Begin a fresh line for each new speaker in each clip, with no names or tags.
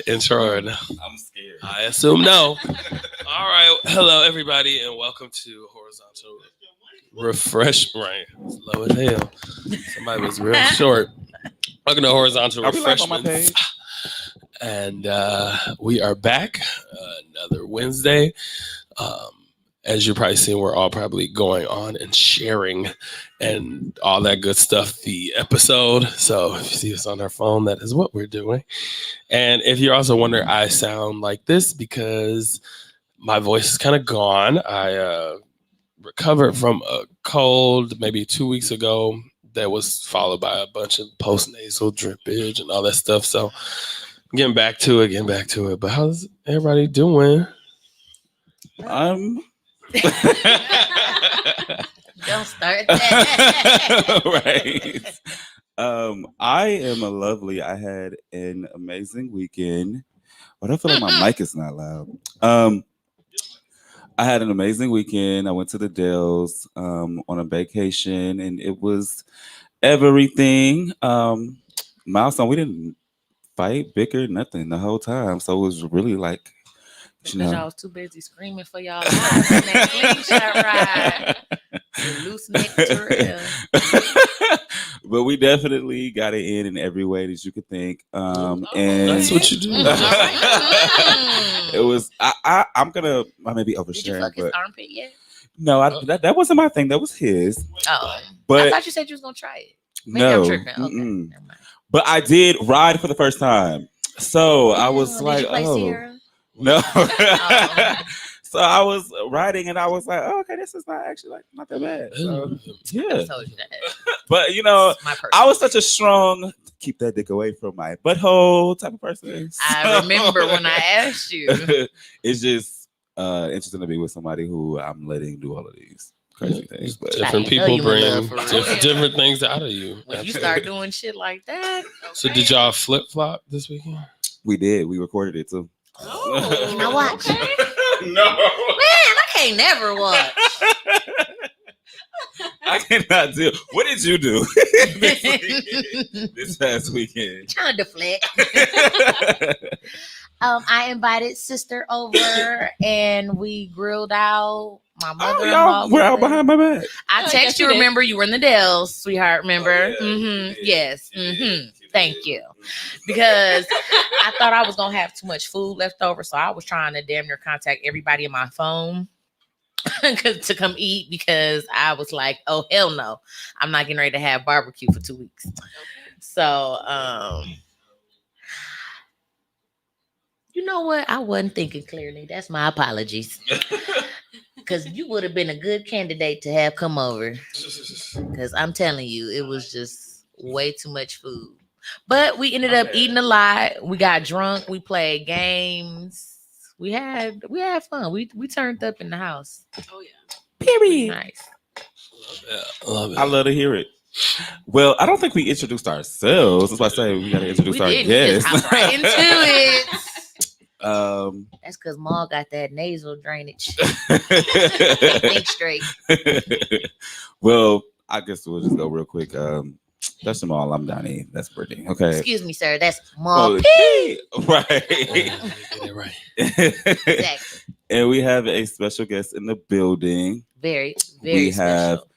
intro?
I'm scared.
I assume no. All right. Hello, everybody, and welcome to Horizontal Refresh. Right. Slow as hell. Somebody was real short. Welcome to Horizontal
Are we live on my
Refreshments.
page?
And we are back another Wednesday. Um, as you've probably seen, we're all probably going on and sharing and all that good stuff, the episode. So if you see us on our phone, that is what we're doing. And if you're also wondering, I sound like this because my voice is kind of gone. I recovered from a cold maybe 2 weeks ago that was followed by a bunch of post-nasal drippage and all that stuff. So getting back to it. But how's everybody doing?
Don't start that.
Right. I am a lovely. I had an amazing weekend. But I feel like my mic is not loud. I had an amazing weekend. I went to the Dells on a vacation, and it was everything. Milestone, we didn't fight, bicker, nothing the whole time. So it was really like,
Because y'all was too busy screaming for y'all lives in that slingshot ride. The loose neck trail.
But we definitely got it in every way that you could think. And
That's what you do.
It was. I'm gonna maybe
Did you
overshare,
fuck his
but
armpit yet?
no, that wasn't my thing. That was his.
Oh.
But
I thought you said you was going to try it. Maybe
no,
I'm tripping. Okay.
mm-mm.
Never mind.
But I did ride for the first time, so I was
Did
like,
you play
oh
Sierra?
no.
Oh.
So I was riding, and I was like, oh, okay, this is not actually like not that bad. So,
I
yeah,
told you that.
but you know,
It's my person.
I was such a strong keep that dick away from my butthole type of person.
I remember when I asked you.
It's just interesting to be with somebody who I'm letting do all of these crazy things. But
Different
I know
people
you in
bring
love for real.
different things out of you.
When you start doing shit like that.
So did y'all flip flop this weekend?
we did. We recorded it too.
Oh,
You know what?
Okay.
No,
Man, I can't never watch.
I cannot do. What did you do this past weekend?
Trying to deflect. I invited sister over and we grilled out. My
Oh,
mother-in-law.
y'all were out behind my back.
I
Oh,
text
yes,
you.
you did.
Remember, you were in the Dells, sweetheart. Remember?
Oh, yeah.
Yes.
You did.
Thank you. Because I thought I was gonna have too much food left over, so I was trying to damn near contact everybody in my phone to come eat because I was like, oh hell no, I'm not getting ready to have barbecue for 2 weeks. So you know what? I wasn't thinking clearly. That's my apologies. Because you would have been a good candidate to have come over. Because I'm telling you, it was just way too much food. But we ended up eating a lot. We got drunk. We played games. We had fun. We turned up in the house.
Oh yeah.
Period. Nice.
Love it.
I love to hear it. Well, I don't think we introduced ourselves. That's why I say we got to introduce our
didn't. We just
guests.
hopped right into it.
That's
because Maul got that nasal drainage. Think straight.
Well, I guess we'll just go real quick. That's Jamal. I'm Donnie. That's Brittany. Okay.
Excuse me, sir. That's Maul.
P. Right.
Get it right.
Exactly.
And we have a special guest in the building.
Very, very
We
special.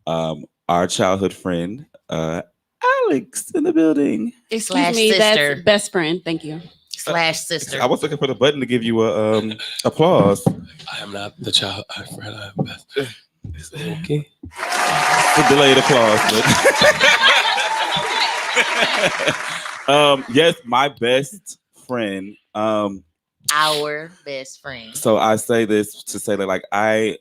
have our childhood friend, Alex, in the building.
Excuse me,
sister.
that's best friend. Thank you.
/ sister.
I was looking for the button to give you a applause.
I am not the child. I am best. Is that okay?
The delayed applause. But yes, my best friend.
Our best friend.
So I say this to say that, like, I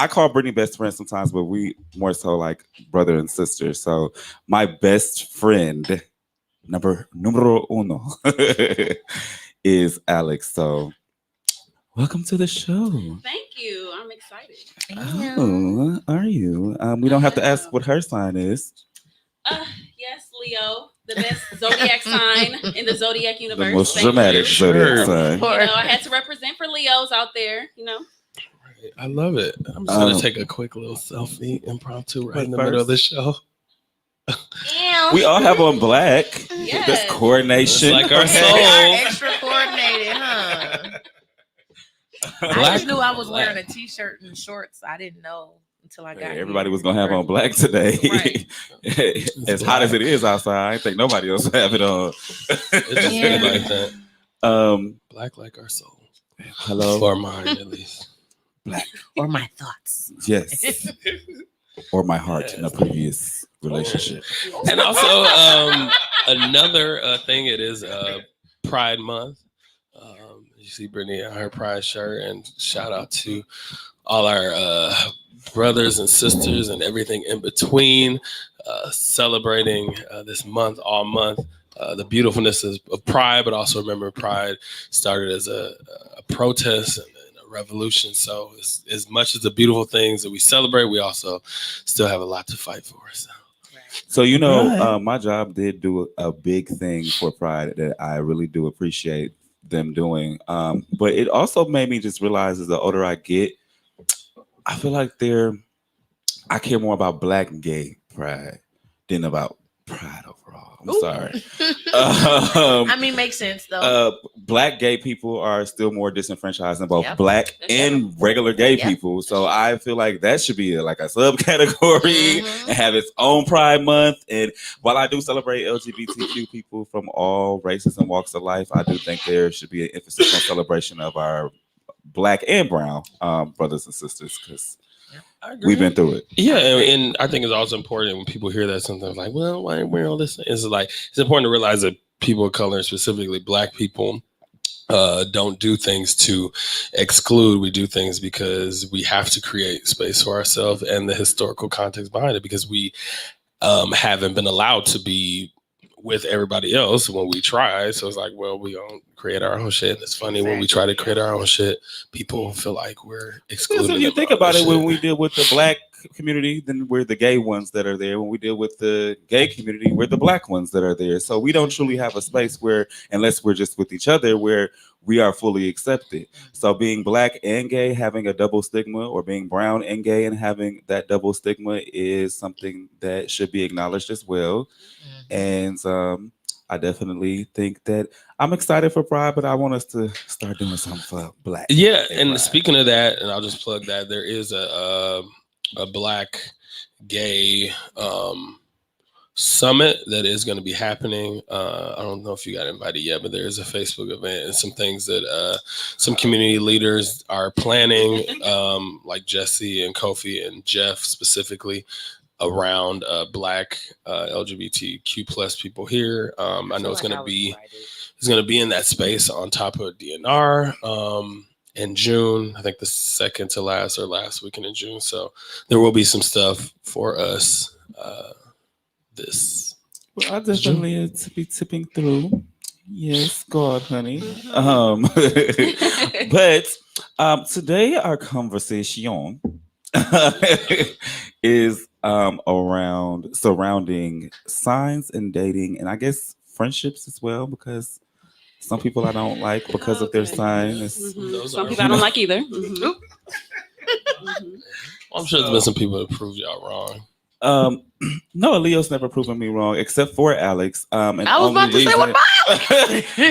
call Brittany best friend sometimes, but we more so like brother and sister. So my best friend, numero uno, is Alex. So welcome to the show.
Thank you. I'm excited.
Oh, are you? We don't have to ask what her sign is.
Yes, Leo, the best zodiac sign in the zodiac universe.
The most
Thank
dramatic
you.
zodiac sign.
You know, I had to represent for Leos out there. You know.
I love it. I'm just gonna take a quick little selfie, impromptu, right in the middle of the show.
We all have on black.
Yes. Yes.
That's coordination.
It's like our
They
soul.
are extra coordinated, huh? I
Black-
just knew I was wearing a t-shirt and shorts. I didn't know until I got
Hey,
here.
everybody was gonna have on black today.
Right.
As hot as it is outside, I think nobody else have it on.
It just
Yeah.
be like that. Black like our soul.
Hello,
Or mine, at least.
black.
Or my thoughts.
Yes, or my heart in a previous relationship.
And also, another thing, it is Pride Month. You see Brittany in her Pride shirt, and shout out to all our brothers and sisters and everything in between, celebrating this month, all month. The beautifulness of Pride, but also remember Pride started as a protest and a revolution. So as much as the beautiful things that we celebrate, we also still have a lot to fight for.
So
Right.
my job did do a big thing for Pride that I really do appreciate them doing. But it also made me just realize as the older I get, I feel like I care more about Black and gay pride than about Pride overall. I'm sorry.
I mean, makes sense though.
Black gay people are still more disenfranchised than both
Yep.
Black and regular gay
Yep.
people. So I feel like that should be like a subcategory
Mhm.
and have its own Pride Month. And while I do celebrate LGBTQ people from all races and walks of life, I do think there should be an emphasis on celebration of our Black and brown brothers and sisters, because we've been through it.
Yeah, and I think it's also important when people hear that sometimes, like, well, why are we all this? It's like it's important to realize that people of color, specifically Black people, don't do things to exclude. We do things because we have to create space for ourselves and the historical context behind it, because we haven't been allowed to be with everybody else when we try. So it's like, well, we don't create our own shit. And it's funny when we try to create our own shit, people feel like we're excluded.
Because if you think about it, when we deal with the Black community, then we're the gay ones that are there. When we deal with the gay community, we're the Black ones that are there. So we don't truly have a space where, unless we're just with each other, where we are fully accepted. So being Black and gay, having a double stigma, or being brown and gay and having that double stigma, is something that should be acknowledged as well. And I definitely think that I'm excited for Pride, but I want us to start doing something for Black.
Yeah,
Gay
and
Pride.
speaking of that, and I'll just plug that, there is a Black gay summit that is going to be happening. I don't know if you got invited yet, but there is a Facebook event and some things that some community leaders are planning, like Jesse and Kofi and Jeff specifically, around Black LGBTQ plus people here. I know it's going to be in that space on top of DNR in June. I think the second to last or last weekend in June. So there will be some stuff for us this.
Well, I definitely to be tipping through. Yes, God, honey. But today our conversation is around surrounding signs and dating, and I guess friendships as well, because some people I don't like because of their signs.
Some people I don't like either.
I'm sure there's been some people that proved y'all wrong.
No, Leo's never proven me wrong, except for Alex. And
I was about to say, what about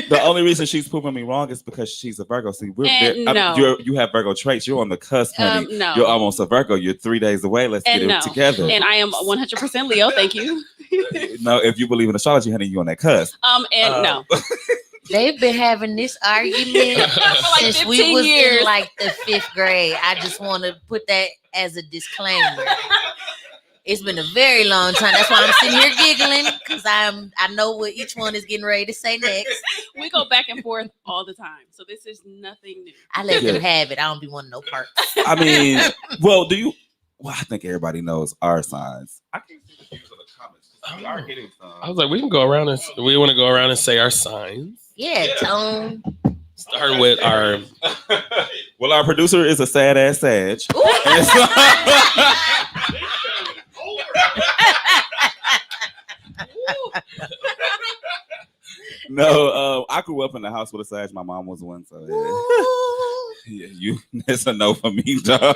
the only reason she's proven me wrong is because she's a Virgo. See,
no.
you have Virgo traits. You're on the cusp, honey.
No.
You're almost a Virgo. You're 3 days away. Let's get it together.
And I am 100% Leo. Thank you.
No, if you believe in astrology, honey, you're on that cusp.
No.
They've been having this argument since we
15
was
years.
in like the 5th grade. I just want to put that as a disclaimer. It's been a very long time. That's why I'm sitting here giggling, because I know what each one is getting ready to say next.
We go back and forth all the time, so this is nothing new.
I let them have it. I don't be wanting no parts.
I mean, well, I think everybody knows our signs. I can't see the views of the comments. We are hitting some.
I was like, we can go around and we want to go around and say our signs.
Yeah, Tone.
Starting with our.
Well, our producer is a sad ass Sag. No, I grew up in the house with a Sag. My mom was one, so yeah, it's a no for me, dog.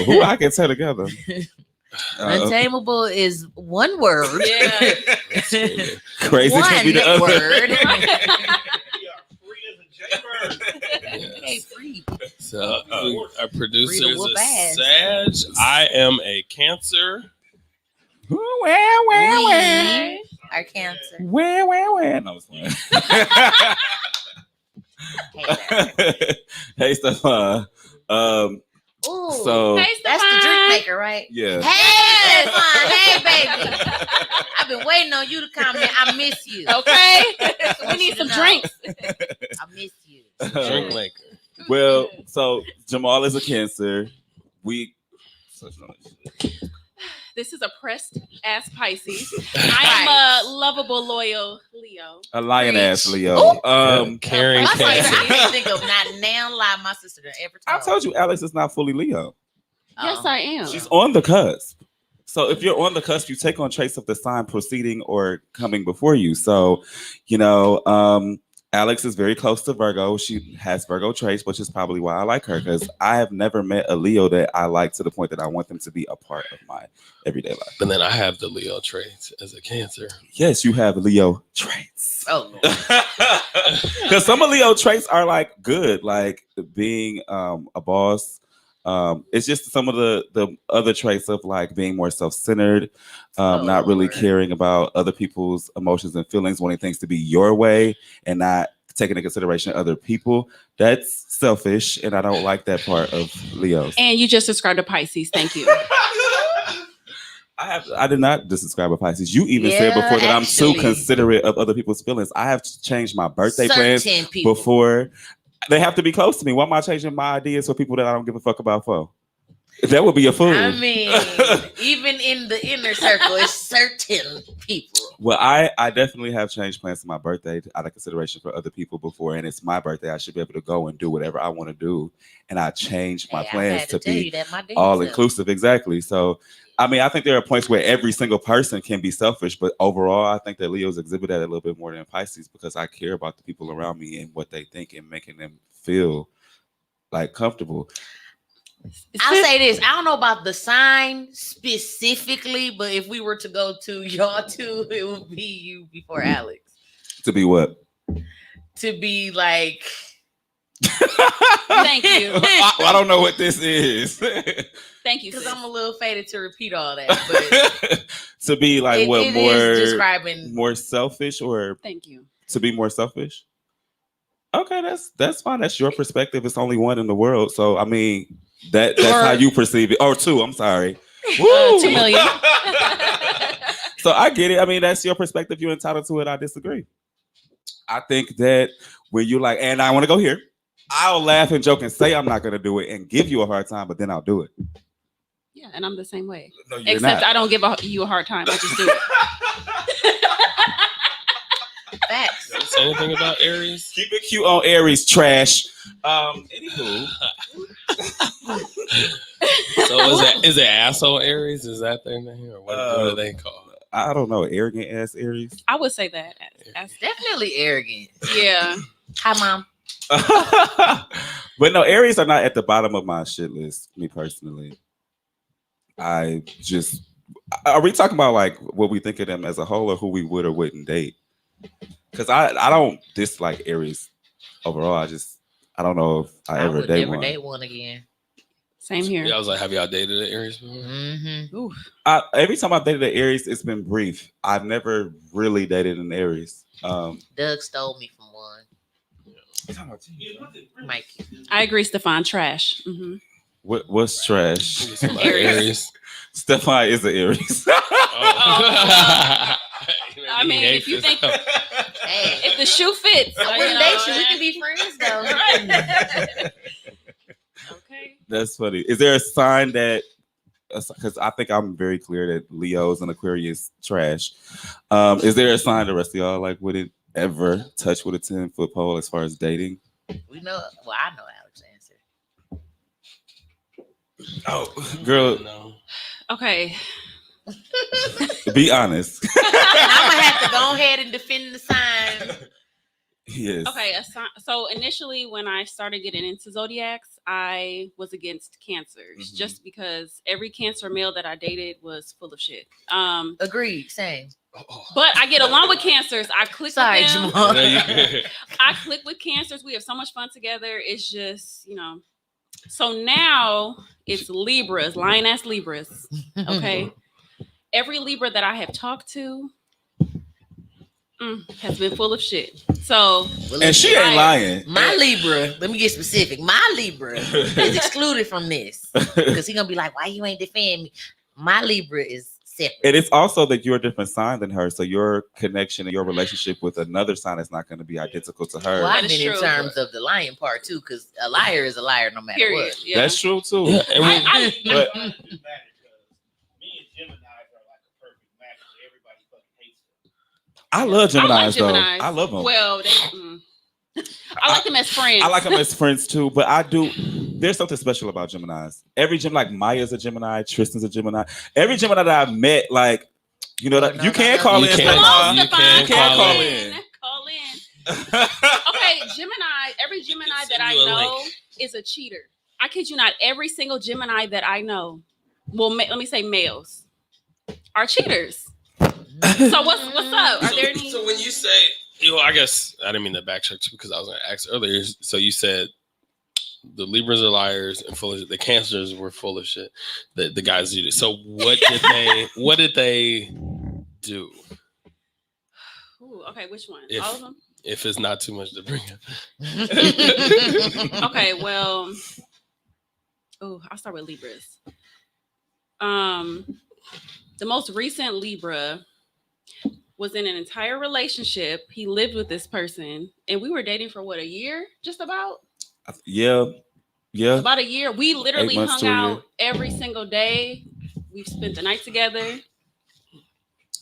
Who I can tear together.
Untamable is one word.
Yeah.
Crazy
One
can be the other.
word.
Yes.
Hey, free.
So our producer
Free to
is
whoop
a
ass.
Sag. I am a Cancer.
We are Cancer.
Where? No, it's
Hey,
Hey, Stefan.
ooh,
So
Hey,
that's the drink maker, right?
yeah.
Hey, Stefan. Hey, baby. I've been waiting on you to comment. I miss you.
Okay. We
Want
need
you to
some
know.
drinks.
I miss you.
Drink maker.
Well, so Jamal is a Cancer. We.
This is a pressed ass Pisces. I am a lovable, loyal Leo.
A lion ass
Preach.
Leo.
Caring
My
Cancer.
sister, I
Cancer.
can't think of not now lie my sister done ever
I
told.
told you Alex is not fully Leo.
Yes, I am.
She's on the cusp. So if you're on the cusp, you take on traits of the sign proceeding or coming before you. So, Alex is very close to Virgo. She has Virgo traits, which is probably why I like her, because I have never met a Leo that I like to the point that I want them to be a part of my everyday life.
And then I have the Leo traits as a Cancer.
Yes, you have Leo traits.
Oh,
Because some of Leo traits are like good, like being a boss. It's just some of the other traits of like being more self-centered, not really
Lord.
caring about other people's emotions and feelings, wanting things to be your way and not taking into consideration other people. That's selfish, and I don't like that part of Leos.
And you just described a Pisces. Thank you.
I did not describe a Pisces. You even said
Yeah,
before that I'm too
actually.
considerate of other people's feelings. I have changed my birthday plans
certain people.
before. They have to be close to me. Why am I changing my ideas for people that I don't give a fuck about for? That would be a fool.
I mean, even in the inner circle, it's certain people.
Well, I definitely have changed plans for my birthday out of consideration for other people before, and it's my birthday. I should be able to go and do whatever I want to do, and I changed my
Hey, I
plans
had
to
tell
be
you that my damn
all
self.
inclusive. Exactly. So, I mean, I think there are points where every single person can be selfish, but overall, I think that Leos exhibit that a little bit more than Pisces because I care about the people around me and what they think and making them feel like comfortable.
I'll say this. I don't know about the sign specifically, but if we were to go to y'all two, it would be you before Alex.
To be what?
To be like,
Thank you.
I don't know what this is.
Thank you.
because
sis.
I'm a little faded to repeat all that, but
To be like
it,
what
it is
more
describing.
more selfish or
Thank you.
to be more selfish? Okay, that's fine. That's your perspective. It's only one in the world. So I mean that's how you perceive it. Or two, I'm sorry.
2 million.
So I get it. I mean, that's your perspective. You're entitled to it. I disagree. I think that when you're like, and I want to go here, I'll laugh and joke and say I'm not going to do it and give you a hard time, but then I'll do it.
Yeah, and I'm the same way.
No, you're
Except
not.
I don't give you a hard time. I just do it.
Facts.
Did I say anything about Aries?
Keep it cute on Aries, trash. Anywho.
So is it asshole Aries? Is that their name, or what are they called?
I don't know, arrogant ass Aries.
I would say that.
Definitely arrogant.
Yeah.
Hi, Mom.
But no, Aries are not at the bottom of my shit list, me personally. I just are we talking about like what we think of them as a whole or who we would or wouldn't date? Because I don't dislike Aries overall. I don't know if I ever
would
date
never
one.
date one again.
Same here.
Yeah, I was like, have y'all dated an Aries before?
Mm-hmm.
Ooh.
Every time I've dated an Aries, it's been brief. I've never really dated an Aries.
Doug stole me from one. Mikey.
I agree, Stefan. Trash. Mm-hmm.
What's trash?
Aries.
Stefan is an Aries.
I mean, if you think
Hey,
if the shoe fits,
I wouldn't date you. We can be friends though.
Okay.
That's funny. Is there a sign that? Because I think I'm very clear that Leo's and Aquarius trash. Is there a sign the rest of y'all like wouldn't ever touch with a 10-foot pole as far as dating?
We know. Well, I know Alex's answer.
Oh, girl,
No.
Okay.
be honest.
I'm gonna have to go ahead and defend the sign.
Yes.
Okay, so initially when I started getting into zodiacs, I was against cancers just because every cancer male that I dated was full of shit.
Agreed. Same.
But I get along with cancers. I click
Sorry,
with them.
Jamal.
I click with cancers. We have so much fun together. It's just, So now it's Libras, lion ass Libras. Okay. Every Libra that I have talked to has been full of shit. So,
and she ain't lying.
My Libra, let me get specific. My Libra is excluded from this because he's gonna be like, "Why you ain't defend me?" My Libra is separate.
And it's also that you're a different sign than her, so your connection and your relationship with another sign is not going to be identical to her.
Well, I mean, in terms of the lying part too, because a liar is a liar no matter what.
Yeah.
That's true too.
Yeah,
But me and Gemini are like a perfect match. Everybody fucking hates them.
I love Geminis,
I like
though.
Geminis.
I love them.
Well, I like them as friends.
I like them as friends too, but I do. There's something special about Geminis. Every Gemini, like Maya's a Gemini, Tristan's a Gemini. Every Gemini that I met, like, you can't call in.
You can call in.
Call in. Okay, Gemini. Every Gemini that I know is a cheater. I kid you not. Every single Gemini that I know, well, let me say males, are cheaters. So what's up? Are there any?
So when you say, I guess I didn't mean to backtrack too because I was going to ask earlier. So you said the Libras are liars and full of shit. The Cancers were full of shit. The guys did it. So what did they do?
Ooh, okay, which one?
If-
All of them?
If it's not too much to bring up.
Okay, well, I'll start with Libras. The most recent Libra was in an entire relationship. He lived with this person, and we were dating for a year, just about.
Yeah.
About a year. We literally
8 months
hung
to a
out
year.
every single day. We've spent the night together.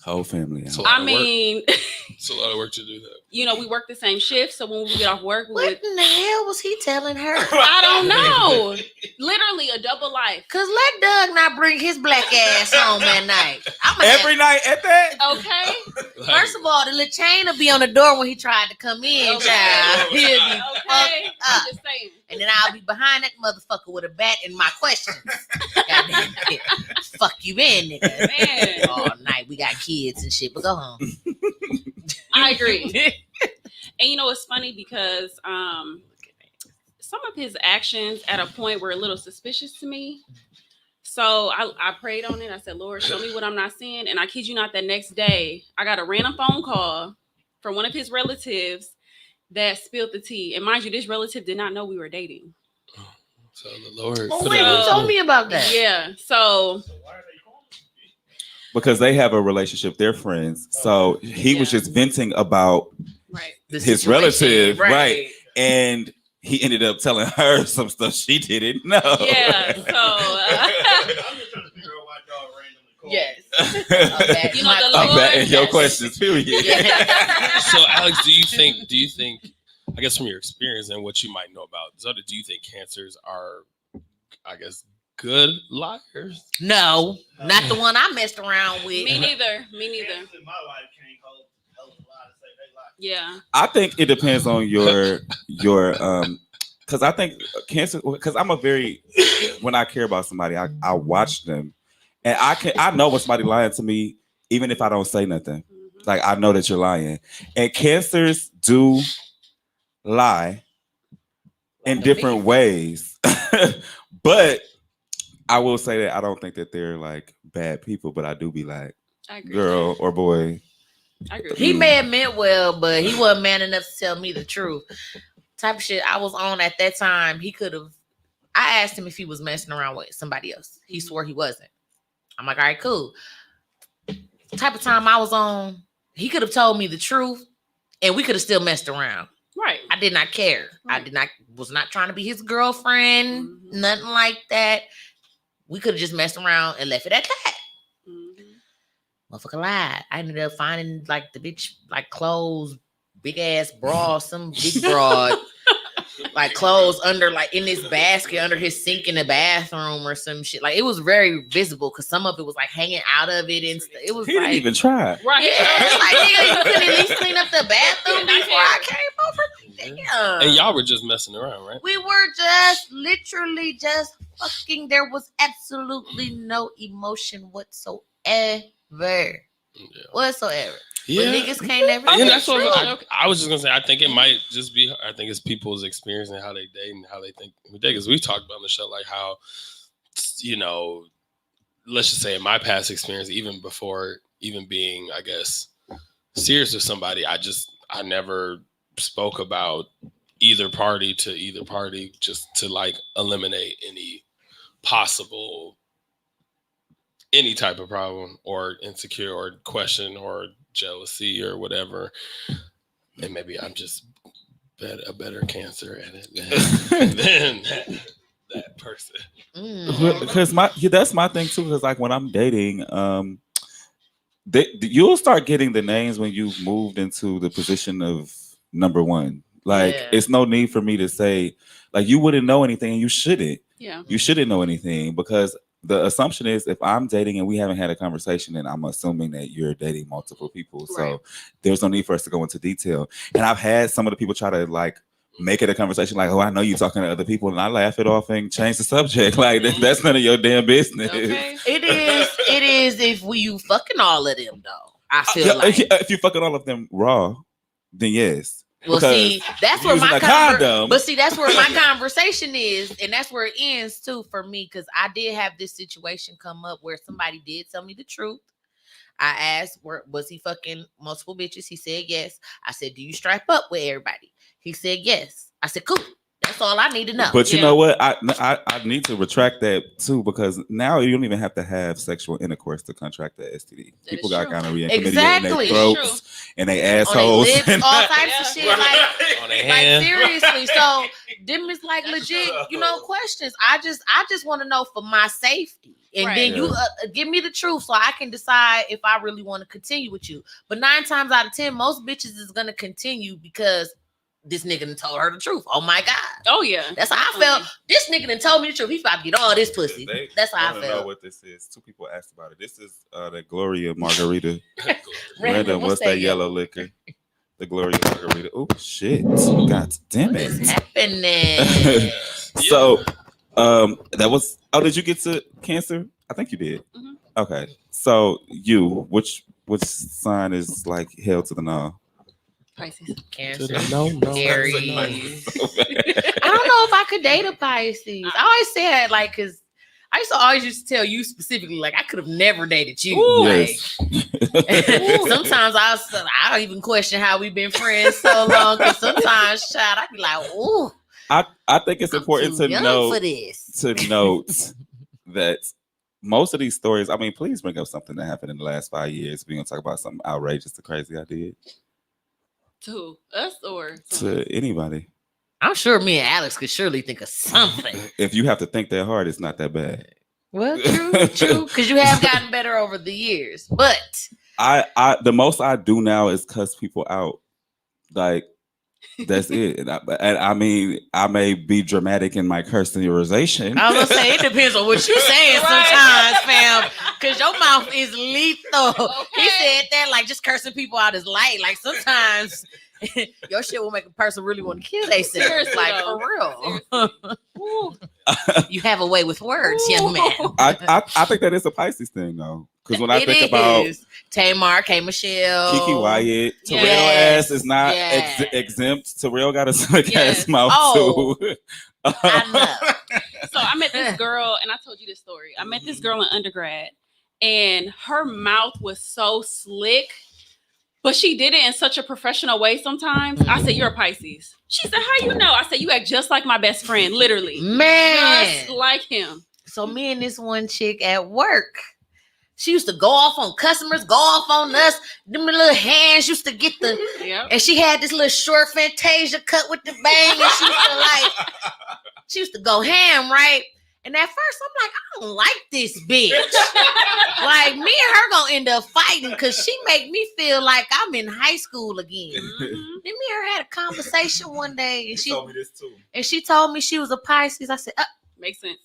Whole family.
So-
I mean,
It's a lot of work to do that.
we work the same shift. So when we get off work, we
What
would.
in the hell was he telling her?
I don't know. Literally a double life.
Cause let Doug not bring his black ass home at night.
Every night at that.
Okay.
First of all, the little chain will be on the door when he tried to come in,
Okay.
child. He'll be
Okay.
fucked
I'm
up.
just saying.
And then I'll be behind that motherfucker with a bat and my questions. Goddamn it. Fuck you in, nigga.
Man.
All night. We got kids and shit, but go home.
I agree. And it's funny because some of his actions at a point were a little suspicious to me. So I prayed on it. I said, Lord, show me what I'm not seeing. And I kid you not, that next day, I got a random phone call from one of his relatives that spilled the tea. And mind you, this relative did not know we were dating.
So the Lord.
Oh,
put
wait,
it
who
out.
told me about that?
Yeah. So
Why are they calling me?
Because they have a relationship, they're friends. So he was
Yeah.
just venting about
right.
The
his
situation.
relative, right? And he ended up telling her some stuff she didn't know.
Yeah. So
I'm just trying to figure out why dog randomly called.
Yes.
You know, the
I'm
Lord-
batting your
Yes.
questions, period.
So Alex, do you think I guess from your experience and what you might know about Zoda, do you think Cancers are, I guess, good liars?
No, not the one I messed around with.
Me neither.
Cats in my life can't hold a lot to say they lie.
Yeah.
I think it depends on your because I think Cancer, because I'm a very, when I care about somebody, I watch them, and I know when somebody lying to me, even if I don't say nothing.
Mhm.
Like, I know that you're lying. And Cancers do lie in different ways. But I will say that I don't think that they're like bad people, but I do be like,
I agree.
girl or boy.
I agree.
He may have meant well, but he wasn't man enough to tell me the truth. Type of shit I was on at that time. He could have. I asked him if he was messing around with somebody else. He swore he wasn't. I'm like, all right, cool. Type of time I was on, he could have told me the truth, and we could have still messed around.
Right.
I did not care.
Right.
Was not trying to be his girlfriend.
Mhm.
Nothing like that. We could have just messed around and left it at that.
Mhm.
Motherfucker lied. I ended up finding like the bitch like clothes, big ass bra, some big broad, like clothes under like in this basket under his sink in the bathroom or some shit. Like it was very visible because some of it was like hanging out of it and it was
He
like
didn't even try.
Right.
yeah, it's like nigga, you couldn't at least clean up the bathroom before I came over damn.
And y'all were just messing around, right?
We were just literally just fucking. There was absolutely no emotion whatsoever. Whatsoever.
Yeah.
But niggas can't never.
Yeah,
get
that's what
true.
I was just gonna say. I think it might just be. I think it's people's experience and how they date and how they think we date. Because we talked about on the show, like how, you know, let's just say in my past experience, even before even being, I guess, serious with somebody, I never spoke about either party to either party, just to like eliminate any possible any type of problem or insecure or question or jealousy or whatever. And maybe I'm just a better Cancer at it than that person.
Because that's my thing too. Because like when I'm dating, you'll start getting the names when you've moved into the position of number one. Like it's no need for me to say like you wouldn't know anything and you shouldn't.
Yeah.
You shouldn't know anything because the assumption is if I'm dating and we haven't had a conversation, then I'm assuming that you're dating multiple people.
Right.
So there's no need for us to go into detail. And I've had some of the people try to like make it a conversation like, oh, I know you talking to other people, and I laugh it off and change the subject. Like that's none of your damn business.
Okay.
It is if you fucking all of them though. I feel like
if you fucking all of them raw, then yes.
well,
Because
see, that's where
using
my
a condom.
But see, that's where my conversation is, and that's where it ends too for me. Because I did have this situation come up where somebody did tell me the truth. I asked, was he fucking multiple bitches? He said yes. I said, do you stripe up with everybody? He said yes. I said, cool. That's all I need to know.
But you know what? I need to retract that too because now you don't even have to have sexual intercourse to contract the STD.
That
People
is
got
true.
gonorrhea
Exactly.
in their
It's
throats and they
on their
assholes.
lips, all types of shit.
On their hand.
Seriously. So them is like legit, questions. I just want to know for my safety. And
Right.
then you give me the truth so I can decide if I really want to continue with you. But 9 times out of 10, most bitches is gonna continue because this nigga done told her the truth. Oh my God.
Oh yeah.
That's how I felt. This nigga done told me the truth. He about to get all this pussy. That's how I
wanna know
felt.
what this is. 2 people asked about it. This is the Gloria Margarita.
Random,
What's that yellow liquor? The Gloria Margarita. Oh shit! God damn
What is
it!
happening?
So, that was. Oh, did you get to Cancer? I think you did.
Mhm.
Okay. So which sign is like held to the no?
Pisces.
Cancer.
No.
Aries.
So
I don't know if I could date a Pisces. I always said like, cause I used to tell you specifically, like I could have never dated you.
Yes.
Sometimes I even question how we've been friends so long. Cause sometimes, child, I'd be like, ooh,
I think it's
I'm
important
too
to
young
know
for this.
that most of these stories. I mean, please bring up something that happened in the last 5 years. We're gonna talk about something outrageous, or crazy I did
To us or
to anybody.
I'm sure me and Alex could surely think of something.
If you have to think that hard, it's not that bad.
Well, true, because you have gotten better over the years. But
I the most I do now is cuss people out. Like that's it. And I mean, I may be dramatic in my cursorization.
I was gonna say it depends on what you're saying sometimes, fam. Because your mouth is lethal. He said that like just cursing people out is light. Like sometimes your shit will make a person really want to kill themselves.
Seriously,
Like
though.
for real. You have a way with words, young man.
I think that is a Pisces thing though. Because when I think about
Tamar, K. Michelle,
Kiki Wyatt, Terrell
Yes.
ass is not
Yes.
exempt. Terrell got a slick
Yes.
ass mouth
Oh.
too.
I know.
So I met this girl, and I told you this story. I met this girl in undergrad, and her mouth was so slick, but she did it in such a professional way sometimes. I said, "You're a Pisces." She said, "How you know?" I said, "You act just like my best friend, literally.
Man.
Just like him."
So me and this one chick at work, she used to go off on customers, go off on us. Them little hands used to get the,
Yep.
and she had this little short Fantasia cut with the bang, and she used to go ham, right? And at first I'm like, I don't like this bitch. Like me and her gonna end up fighting because she make me feel like I'm in high school again.
Mhm.
Then me and her had a conversation one day, and
She told me this too.
she told me she was a Pisces. I said,
Makes sense.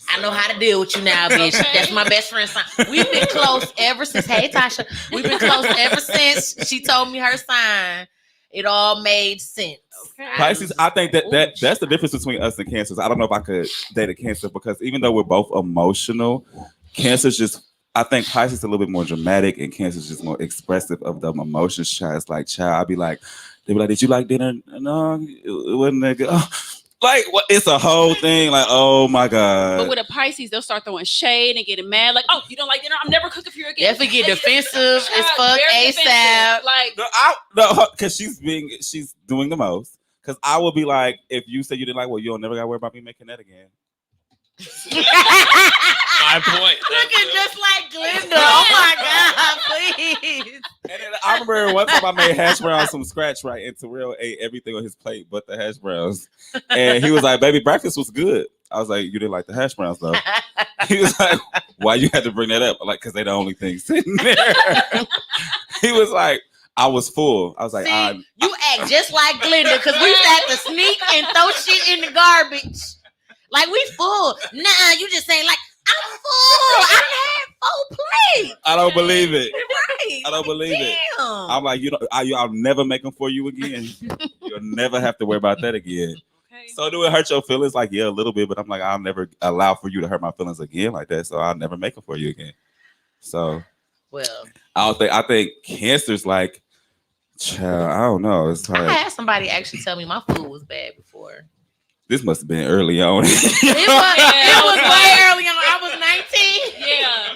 I know how to deal with you now, bitch.
Okay.
That's my best friend's sign. We've been close ever since. Hey, Tasha. We've been close ever since she told me her sign. It all made sense.
Okay.
Pisces, I think that
Ooh,
that's the difference between us and Cancers. I don't know if I could date a Cancer because even though we're both emotional, Cancer's just. I think Pisces is a little bit more dramatic and Cancer's just more expressive of the emotions. Child, it's like, child, I'd be like, they be like, did you like dinner? No, it wasn't that good. Oh, like, what? It's a whole thing. Like, oh my god.
But with a Pisces, they'll start throwing shade and getting mad. Like, oh, you don't like dinner? I'm never cooking for you again.
Definitely get defensive as
Child,
fuck
very
ASAP.
defensive. Like,
No, because she's doing the most. Because I would be like, if you say you didn't like, well, you don't never got to worry about me making that again.
My point.
Looking just like Glenda. Oh my God, please.
And then I remember one time I made hash browns from scratch, right? And Terrell ate everything on his plate but the hash browns. And he was like, baby, breakfast was good. I was like, you didn't like the hash browns, though. He was like, why you had to bring that up? Like, because they're the only thing sitting there. He was like, I was full. I was like,
See, you act just like Glenda because we used to have to sneak and throw shit in the garbage. Like, we full. Nah, you just saying, like, I'm full. I had 4 plates.
I don't believe it.
Right.
I don't believe it.
Damn.
I'm like, I'll never make them for you again. You'll never have to worry about that again.
okay.
So do it hurt your feelings? Like, yeah, a little bit, but I'm like, I'll never allow for you to hurt my feelings again like that. So I'll never make them for you again. So
Well,
I think Cancer's like, child, I don't know. It's
I
hard.
had somebody actually tell me my food was bad before.
This must have been early on.
It was way early on. I was 19.
Yeah.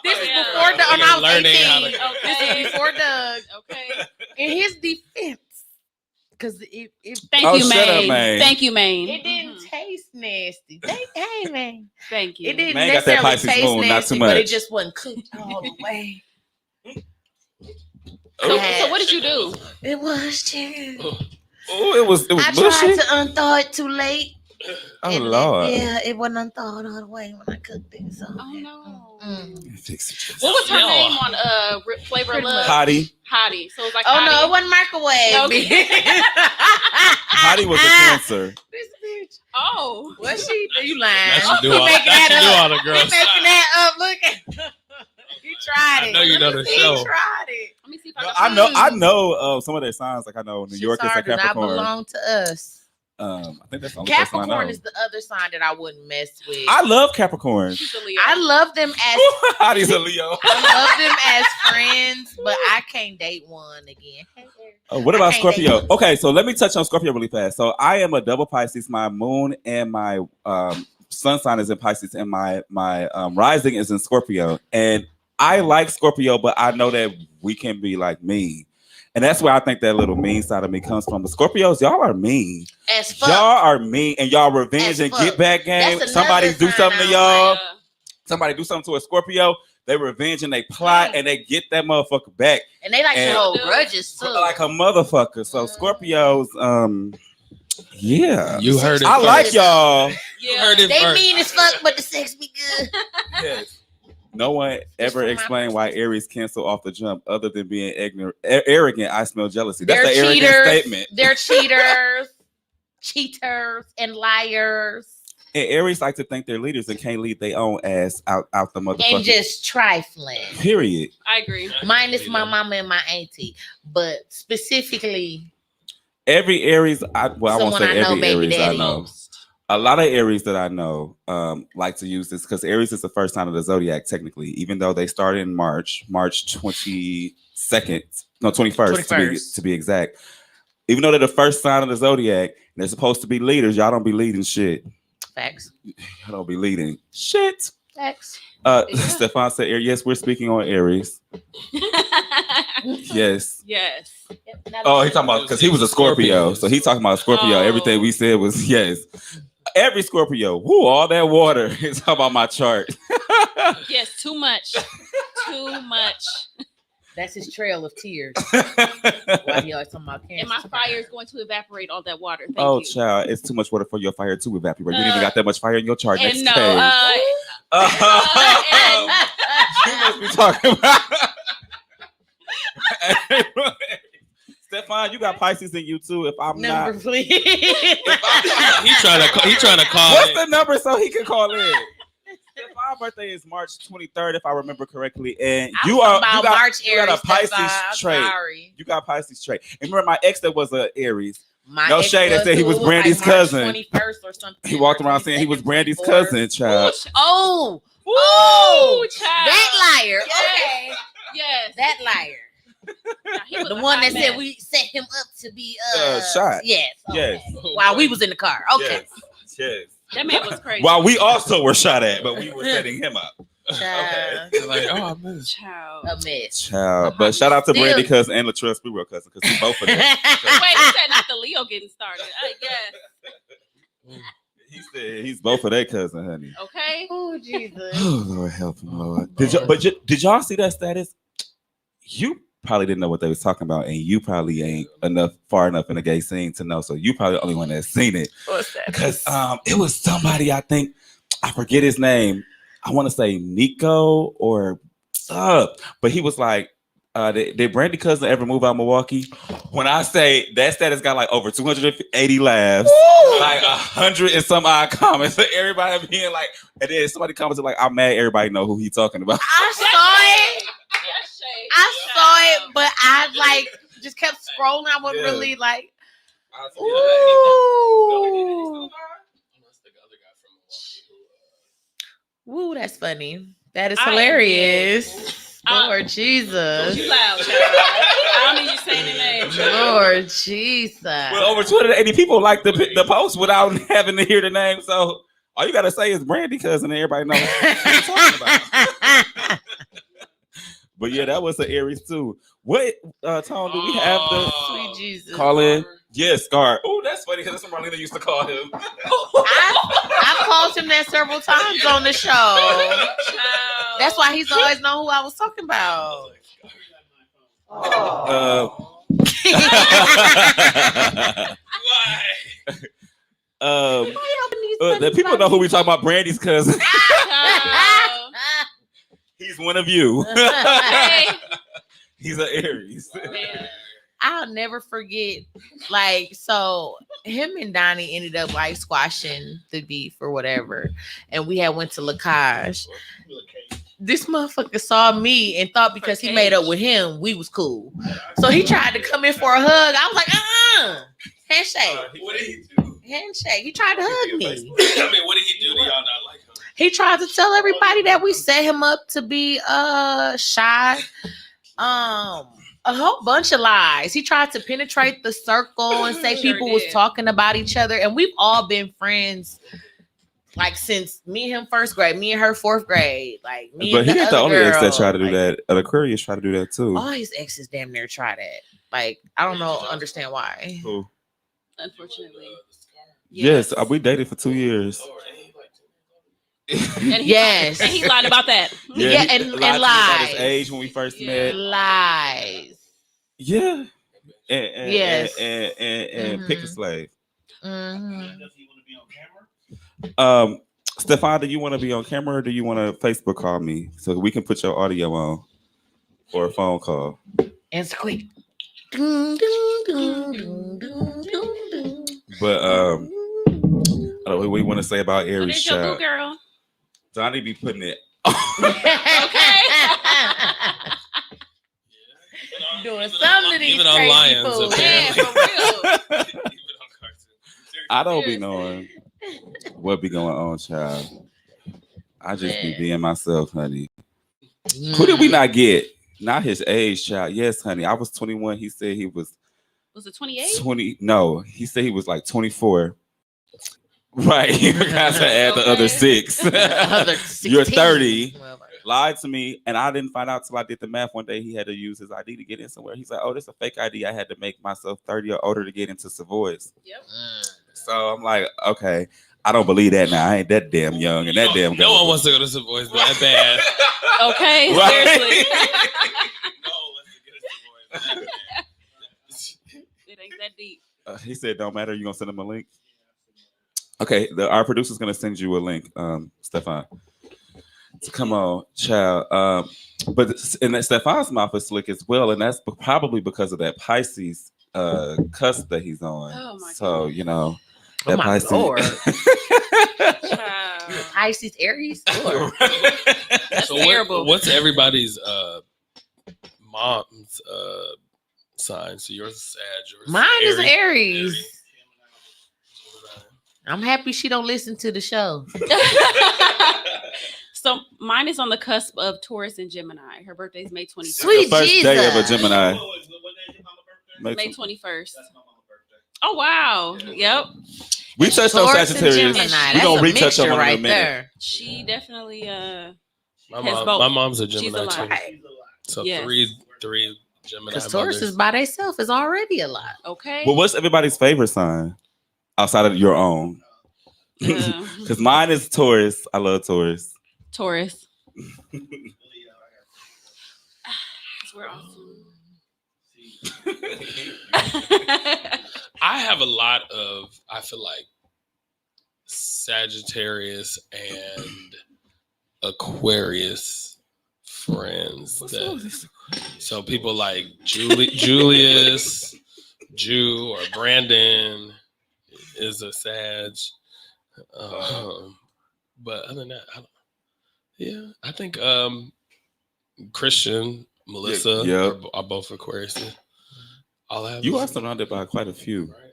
This is
Yeah.
before Doug. I was
Learning
18.
how to-
This is before Doug.
Okay.
In his defense, because it
Thank
Oh,
you,
shut up,
Maine.
Maine.
Thank you, Maine.
it didn't taste nasty. Hey, man.
Thank you.
It didn't
Man got that
necessarily
Pisces
taste
moon, not
nasty,
too
but it
much.
just wasn't cooked all the way.
So what did you do?
It was chicken.
Oh, it was
I
mushy.
tried to unthaw it too late.
Oh
and
Lord.
it wasn't unthawed all the way when I cooked it. So.
Oh no.
Fix it.
What was her
No.
name on Flavor of
Pretty
Love?
Hottie.
Hottie. So it was like
Oh
Hottie.
no, it wasn't microwave.
Okay.
Hottie was a Cancer.
This bitch.
Oh.
What she do? You lying?
That should do
You
all,
making
that
that
should do
up.
all the
You
girls.
making that up? Look at. You tried it.
I know you know the
He
show.
tried it.
Let me see if
No,
I
I know some of their signs. Like I know New York is a
Shit's hard, do not
Capricorn.
belong to us.
I think that's the only person I
Capricorn
know.
is the other sign that I wouldn't mess with.
I love Capricorn.
She's a Leo.
I love them as
Hottie's a Leo.
I love them as friends, but I can't date one again. Hey, there.
What about
I can't
Scorpio?
date-
Okay, so let me touch on Scorpio really fast. So I am a double Pisces. My moon and my sun sign is in Pisces, and my rising is in Scorpio. And I like Scorpio, but I know that we can be like mean. And that's where I think that little mean side of me comes from. The Scorpios, y'all are mean.
As fuck.
Y'all are mean, and y'all revenge
As
and
fuck.
get back game.
That's
Somebody
another
do
sign
something to
I
y'all.
Yeah.
Somebody do something to a Scorpio. They revenge and they plot and they get that motherfucker back
And they like to
And-
hold grudges too.
like a motherfucker. So Scorpios, yeah.
You heard it.
I
first.
like y'all.
Yeah.
Heard it
They
first.
mean as fuck, but the sex be good.
Yes. No one ever
from my
explained why Aries cancel off the jump other than being arrogant. I smell jealousy. That's
They're
an arrogant
cheaters.
statement.
They're cheaters, and liars,
And Aries like to think they're leaders and can't lead their own ass out the motherfucker.
and just trifling.
Period.
I agree.
Minus my mama and my auntie, but specifically
Every Aries, I won't
Someone
say
I know,
every
baby
Aries I
daddy.
know. A lot of Aries that I know like to use this because Aries is the first sign of the zodiac, technically, even though they started in March 22nd, no, 21st, to be exact. Even though they're the first sign of the zodiac, and they're supposed to be leaders, y'all don't be leading shit.
facts.
Y'all don't be leading shit.
Facts.
Stefan said, yes, we're speaking on Aries. Yes.
Yes.
Oh, he's talking about because he was a Scorpio. So he talking about Scorpio.
Oh.
Everything we said was yes. Every Scorpio, whoo, all that water. It's talking about my chart.
Yes. Too much. Too much.
That's his trail of tears. Why he always talking about cancer?
And my fire is going to evaporate all that water. Thank
Oh,
you.
child, it's too much water for your fire to evaporate. You didn't even got that much fire in your chart.
And
Next
no,
page. You must be talking about. Stefan, you got Pisces in you too. If I'm
Number,
not,
please.
He trying to call.
what's the number so he can call in? Stefan birthday is March 23rd, if I remember correctly, and
I
you
was
are
talking about March
you got a
Aries.
Pisces trait.
Sorry.
You got Pisces trait. And remember, my ex that was a Aries.
My
No
ex
shade, they said he
too.
was
It
Brandy's
like March
cousin.
21st or something.
He walked
March
around saying he was
22nd,
Brandy's
24th.
cousin, child.
Oh,
Ooh, child.
that liar.
Yes.
Okay,
Yes.
that liar.
Now, he was
The
a
one
hot
that said
mess.
we set him up to be
shot.
Yes. Okay.
Yes.
While we was in the car. Okay.
Yes.
That man was crazy.
While we also were shot at, but we were setting him up.
Child.
Like, oh, I missed.
Child.
A mess.
Child. But shout out to
Still-
Brandy cousin and Latrell Sprewell cousin because we both of them.
Wait, he said not the Leo getting started. I guess.
He said he's both of their cousin, honey.
Okay.
Oh Jesus.
Oh Lord, help him, Lord. Did y'all see that status? You probably didn't know what they was talking about, and you probably ain't far enough in the gay scene to know. So you probably the only one that's seen it.
What's that?
Because it was somebody, I think, I forget his name. I want to say Nico or but he was like, did Brandy cousin ever move out of Milwaukee? When I say that status got like over 280 laughs, like 100 and some odd comments, so everybody being like, and then somebody commented like, I'm mad everybody know who he talking about.
I saw it.
Yes, Shay.
I saw it, but I like just kept scrolling. I wasn't
Yeah.
really like,
No,
ooh.
Unless the other guy from Milwaukee.
Woo, that's funny. That is
I am
hilarious.
dead.
Lord Jesus.
You loud, child. I don't need you saying the name. child.
Lord Jesus.
Well, over 280 people like the post without having to hear the name. So all you gotta say is Brandy cousin, and everybody knows what you're talking about. But yeah, that was an Aries too. What Tone, do we have the
Sweet Jesus.
call in? Yes, Scar. Oh, that's funny because that's what Marlena used to call him.
I've called him that several times on the show.
Child.
That's why he's always known who I was talking about.
The people know who we talking about. Brandy's cousin.
Child.
He's one of you.
Okay.
He's an Aries.
Man.
I'll never forget, like, so him and Donnie ended up like squashing the beef or whatever, and we had went to Lacage. This motherfucker saw me and thought because he made up with him, we was cool. So he tried to come in for a hug. I was like, handshake,
What did he do?
handshake. He tried to hug me.
I mean, what did he do to y'all not like him?
He tried to tell everybody that we set him up to be shy. A whole bunch of lies. He tried to penetrate the circle and say
Sure
people was
did.
talking about each other. And we've all been friends like since me and him first grade, me and her fourth grade. Like me
But
and
he
the
ain't the
other
only ex that
girl.
tried to do
Like,
that. An Aquarius tried to do that too.
all his exes damn near try that. Like, I don't know, understand why.
Who?
Unfortunately.
Yes, we dated for 2 years.
And he,
Yes.
and he lied about that.
Yeah,
he
and
lied to me about
lies.
his age when we first
Yeah.
met.
Lies.
Yeah. And
Yes.
and pick a
Mhm.
slave.
Mhm.
Does he want to be on camera?
Stefan, do you want to be on camera or do you want to Facebook call me so we can put your audio on or a phone call?
Answer quick. Dun, dun, dun, dun, dun, dun, dun.
But what we want to say about
So
Aries
there's your boo
child.
girl.
Donnie be putting it.
Doing something to these
Even on
crazy
Lions,
fools.
Yeah,
apparently.
for real.
Even on cartoons.
I don't be
Seriously.
knowing what be going on, child. I just be
Man.
being myself, honey. Who did we not get? Not his age, child. Yes, honey. I was 21. He said he was
Was it 28?
20. No, he said he was like 24. Right. You got to add the other
Okay.
6.
Other
You're
16.
30.
Well,
Lied to me, and I didn't find out till I did the math. One day he had to use his ID to get in somewhere. He's like, "Oh, this is a fake ID. I had to make myself 30 or older to get into Savoy's."
Yep.
So I'm like, okay, I don't believe that now. I ain't that damn young and that damn.
No one wants to go to Savoy's that bad.
Okay,
Right.
seriously.
No one wants to get a Savoy's that bad.
It ain't that deep.
He said, "Don't matter. You gonna send him a link?" Okay, our producer's gonna send you a link, Stefan. So come on, child. But and that Stefan's mouth is slick as well, and that's probably because of that Pisces cusp that he's on.
Oh my
so
goodness.
you know
Oh
that
my
Pisces.
Lord.
Child.
Pisces, Aries. Sure.
That's
So
terrible.
what's everybody's mom's sign? So yours is Sag. Yours
Mine is
Aries.
Aries. I'm happy she don't listen to the show.
So mine is on the cusp of Taurus and Gemini. Her birthday's May 21st.
Sweet
The first day of a
Jesus.
Gemini.
What day is your mama's birthday?
May 21st.
That's my mama's birthday.
Oh wow. Yep.
We touched on
Taurus and
Sagittarius.
Gemini.
We
That's
gonna
a
retouch
mixture
on one in a
right
minute.
there.
She definitely
My
has both.
mom's a
She's
Gemini
a lot.
too.
Right.
So
Yes.
three Gemini.
Because Taurus
mothers.
is by themselves is already a lot.
Okay.
Well, what's everybody's favorite sign outside of your own? Because mine is Taurus. I love Taurus.
Taurus. We're awesome.
I have a lot of, I feel like, Sagittarius and Aquarius friends. So people like Julius, Jew, or Brandon is a Sag. But other than that, I think Christian, Melissa
Yep.
are both Aquarius. All I have
You
is-
are surrounded by quite a few.
Right.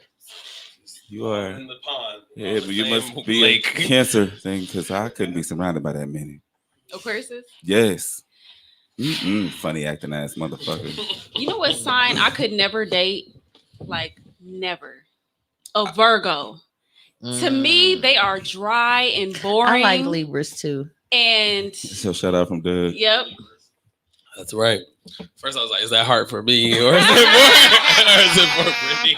You are.
In the pond.
Yeah, but you
Same
must be
lake.
a Cancer thing because I couldn't be surrounded by that many.
Aquarius.
Yes. Funny acting ass motherfucker.
You know what sign I could never date? Like never. A Virgo. To me, they are dry and boring.
I like Libras too.
And
So shout out from Doug.
yep.
That's right. First, I was like, "Is that hard for me, or is it for Brittany?"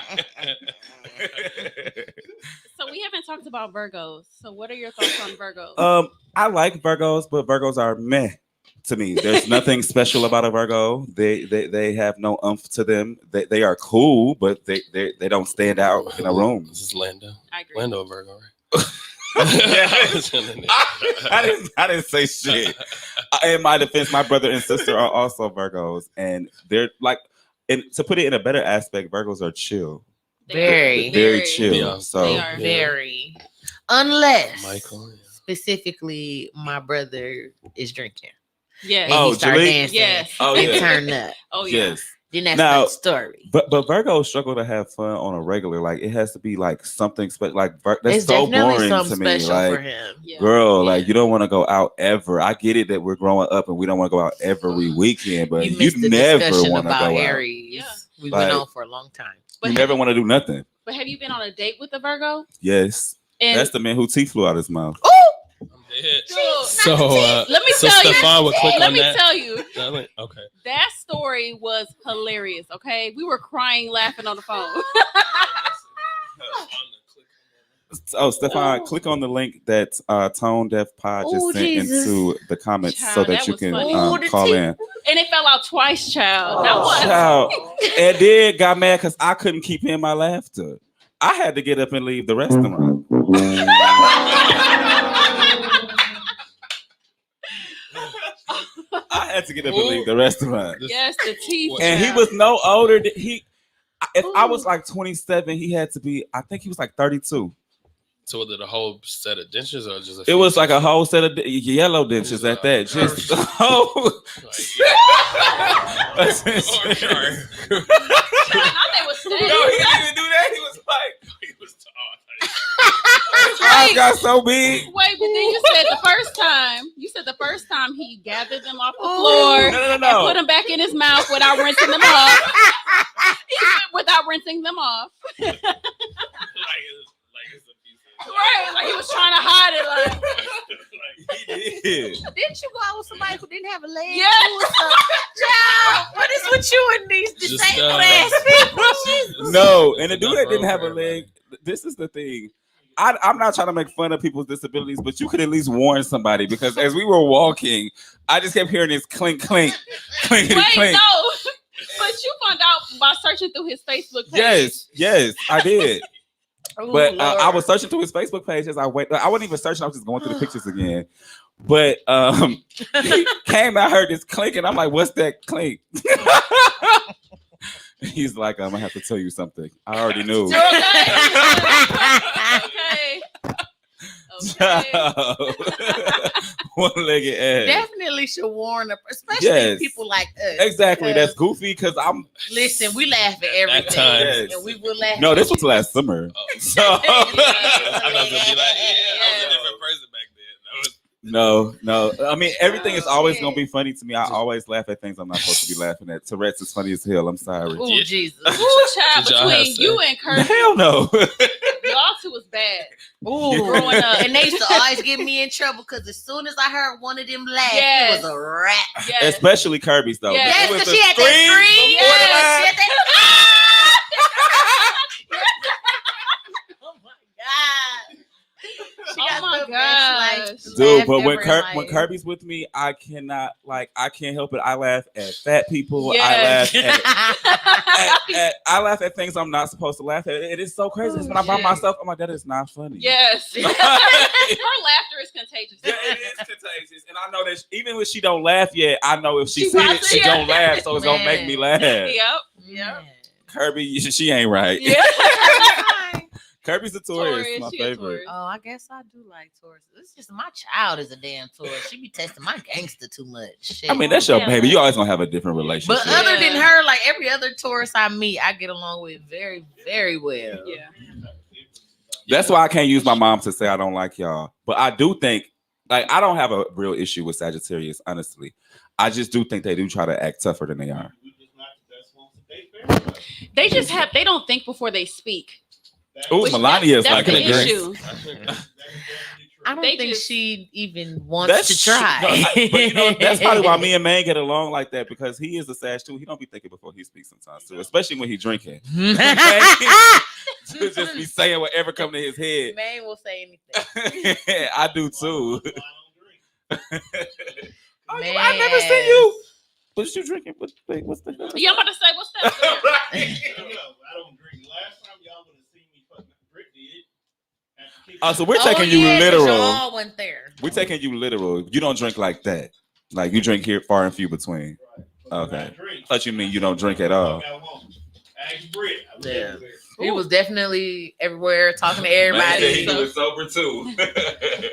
So we haven't talked about Virgos. So what are your thoughts on Virgos?
I like Virgos, but Virgos are meh to me. There's nothing special about a Virgo. They have no umph to them. They are cool, but they don't stand out in a room.
This is Lando.
I agree.
Lando Virgo, right?
I didn't say shit. In my defense, my brother and sister are also Virgos, and they're like, and to put it in a better aspect, Virgos are chill.
Very.
Very chill.
Yeah.
So
They are.
Very. Unless
Michael.
specifically my brother is drinking.
Yes.
And
Oh,
he start
Julie?
dancing
Yes.
Oh,
and
yeah.
turn up.
Oh yeah.
yes.
Then that's
Now-
the story.
But Virgos struggle to have fun on a regular. Like it has to be like something special. Like that's
It's
so
definitely
boring
something
to me.
special for
Like
him.
Yeah.
girl,
Yeah.
like you don't want to go out ever. I get it that we're growing up and we don't want to go out every weekend, but
You
you
missed the
never
discussion
want to
about
go out.
Aries.
Yeah.
We
Like-
went on for a long time.
But
You
have
never want to do nothing.
But have you been on a date with a Virgo?
Yes,
And
that's the man who teeth flew out his mouth.
I'm dead.
Dude,
So
let me
so
tell you.
Stefan would click
Let
on
me
that.
tell you,
Okay.
that story was hilarious. Okay, we were crying, laughing on the phone.
Oh, Stefan, click on the link that Tone Deaf Pod just
Oh,
sent
Jesus.
into the comments so
Child,
that
that
you
was
can
funny.
Oh, the
call
teeth.
in.
And it fell out twice, child. That
Oh,
was
Child. And then got mad because I couldn't keep in my laughter. I had to get up and leave the restaurant. I had to get up and leave the restaurant.
yes, the teeth.
And he
child.
was no older than he. If I was like 27, he had to be. I think he was like 32.
So was it a whole set of dentures or just a
It
few
was like a
dentures?
whole set of yellow dentures at that. Just oh.
Like,
I thought they was
No,
staying.
he didn't even do that. He was like,
he was tall.
his eyes got so big.
Wait, but then you said the first time. You said the first time he gathered them off the
Oh.
floor
No,
and put them back in his mouth without rinsing them off. Without rinsing them off.
Like it's a piece of
Right, like he was trying to hide it. Like,
He did.
Didn't you go out with somebody who didn't have a leg?
Yeah.
too, or something? Child, what is with you and these
Just,
disabled ass people? Jesus.
No, and the dude that
Not
didn't have a
wrong,
leg. This is the thing. I'm not trying to make fun of people's disabilities, but you could at least warn somebody because as we were walking, I just kept hearing this clink, clink, clinkety,
wait,
clink.
no. But you found out by searching through his Facebook page.
Yes, I did.
Oh,
But I
Lord.
was searching through his Facebook page as I wait. I wasn't even searching. I was just going through the pictures again. But he came out, heard this clink, and I'm like, "What's that clink?" He's like, "I'm gonna have to tell you something. I already knew."
Okay. Okay.
One-legged ass.
Definitely should warn them, especially
Yes.
people like us.
Exactly. That's
because,
goofy because I'm.
listen, we laugh at everything,
times.
and we will laugh.
No,
at
this was
you.
last summer. So
I was gonna be like, yeah, I was a different person back then.
no. I mean, everything is always gonna be funny to me. I always laugh at things I'm not supposed to be laughing at. Tourette's is funny as hell. I'm sorry.
Oh
Yeah.
Jesus!
Ooh, child,
Did y'all have
between you and Kirby,
Hell no.
y'all two was bad.
Ooh,
Growing up.
and they used to always get me in trouble because as soon as I heard one of them laugh,
Yes.
it was a wrap.
Yes.
Especially Kirby's though.
Yes,
Yes,
It was
because
the
she had that
scream
scream.
before the
Yes,
laugh.
she had that. Oh my god! She
Oh
got
my
the best,
gosh.
Dude,
laugh
but when
ever in my
when
life.
Kirby's with me, I cannot I can't help it. I laugh at fat people.
Yes.
I laugh at things I'm not supposed to laugh at. It is so crazy. When I'm by
shit.
myself, I'm like, that is not funny.
Yes. Her laughter is contagious.
Yeah, it is contagious, and I know that even when she don't laugh yet, I know if she
She
see it,
watches
she
it.
don't laugh, so it's gonna make me laugh.
Yep.
Yeah.
Kirby, she ain't right.
Yeah.
Kirby's a tourist,
Taurus,
my
she a
favorite.
Taurus.
Oh, I guess I do like Taurus. It's just my child is a damn Taurus. She be testing my gangster too much. Shit.
I mean, that's your
Yeah.
baby. You always gonna have a different relationship.
But other
Yeah.
than her, like every other Taurus I meet, I get along with very, very well.
Yeah.
That's why I can't use my mom to say I don't like y'all. But I do think, like, I don't have a real issue with Sagittarius, honestly. I just do think they do try to act tougher than they are.
We just not the best ones to date for everybody.
They don't think before they speak.
Ooh,
Which
Melania is
that's
like
the
an agrees.
issue.
That is definitely true.
I don't
They
think
just-
she even wants to try.
But you know, that's probably why me and Man get along like that, because he is a Sag too. He don't be thinking before he speaks sometimes too, especially when he drinking. To just be saying whatever come to his head.
Man will say anything.
I do too.
Well, I don't drink.
Oh,
Man.
I never seen you. But you drinking? Wait, what's the?
Yeah, I'm about to say, what's that?
No, I don't drink. Last time y'all would have seen me fucking Britt did. After kicking
Oh, so we're
Oh,
taking you
yeah, 'cause
literal.
y'all went there.
We're taking you literal. You don't drink like that. Like you drink here far and few between. Okay.
I drink.
I thought you mean you don't drink at all.
I won't. Ask Britt. I was
Yeah.
everywhere.
He was definitely everywhere talking to
Man,
everybody.
he was sober too.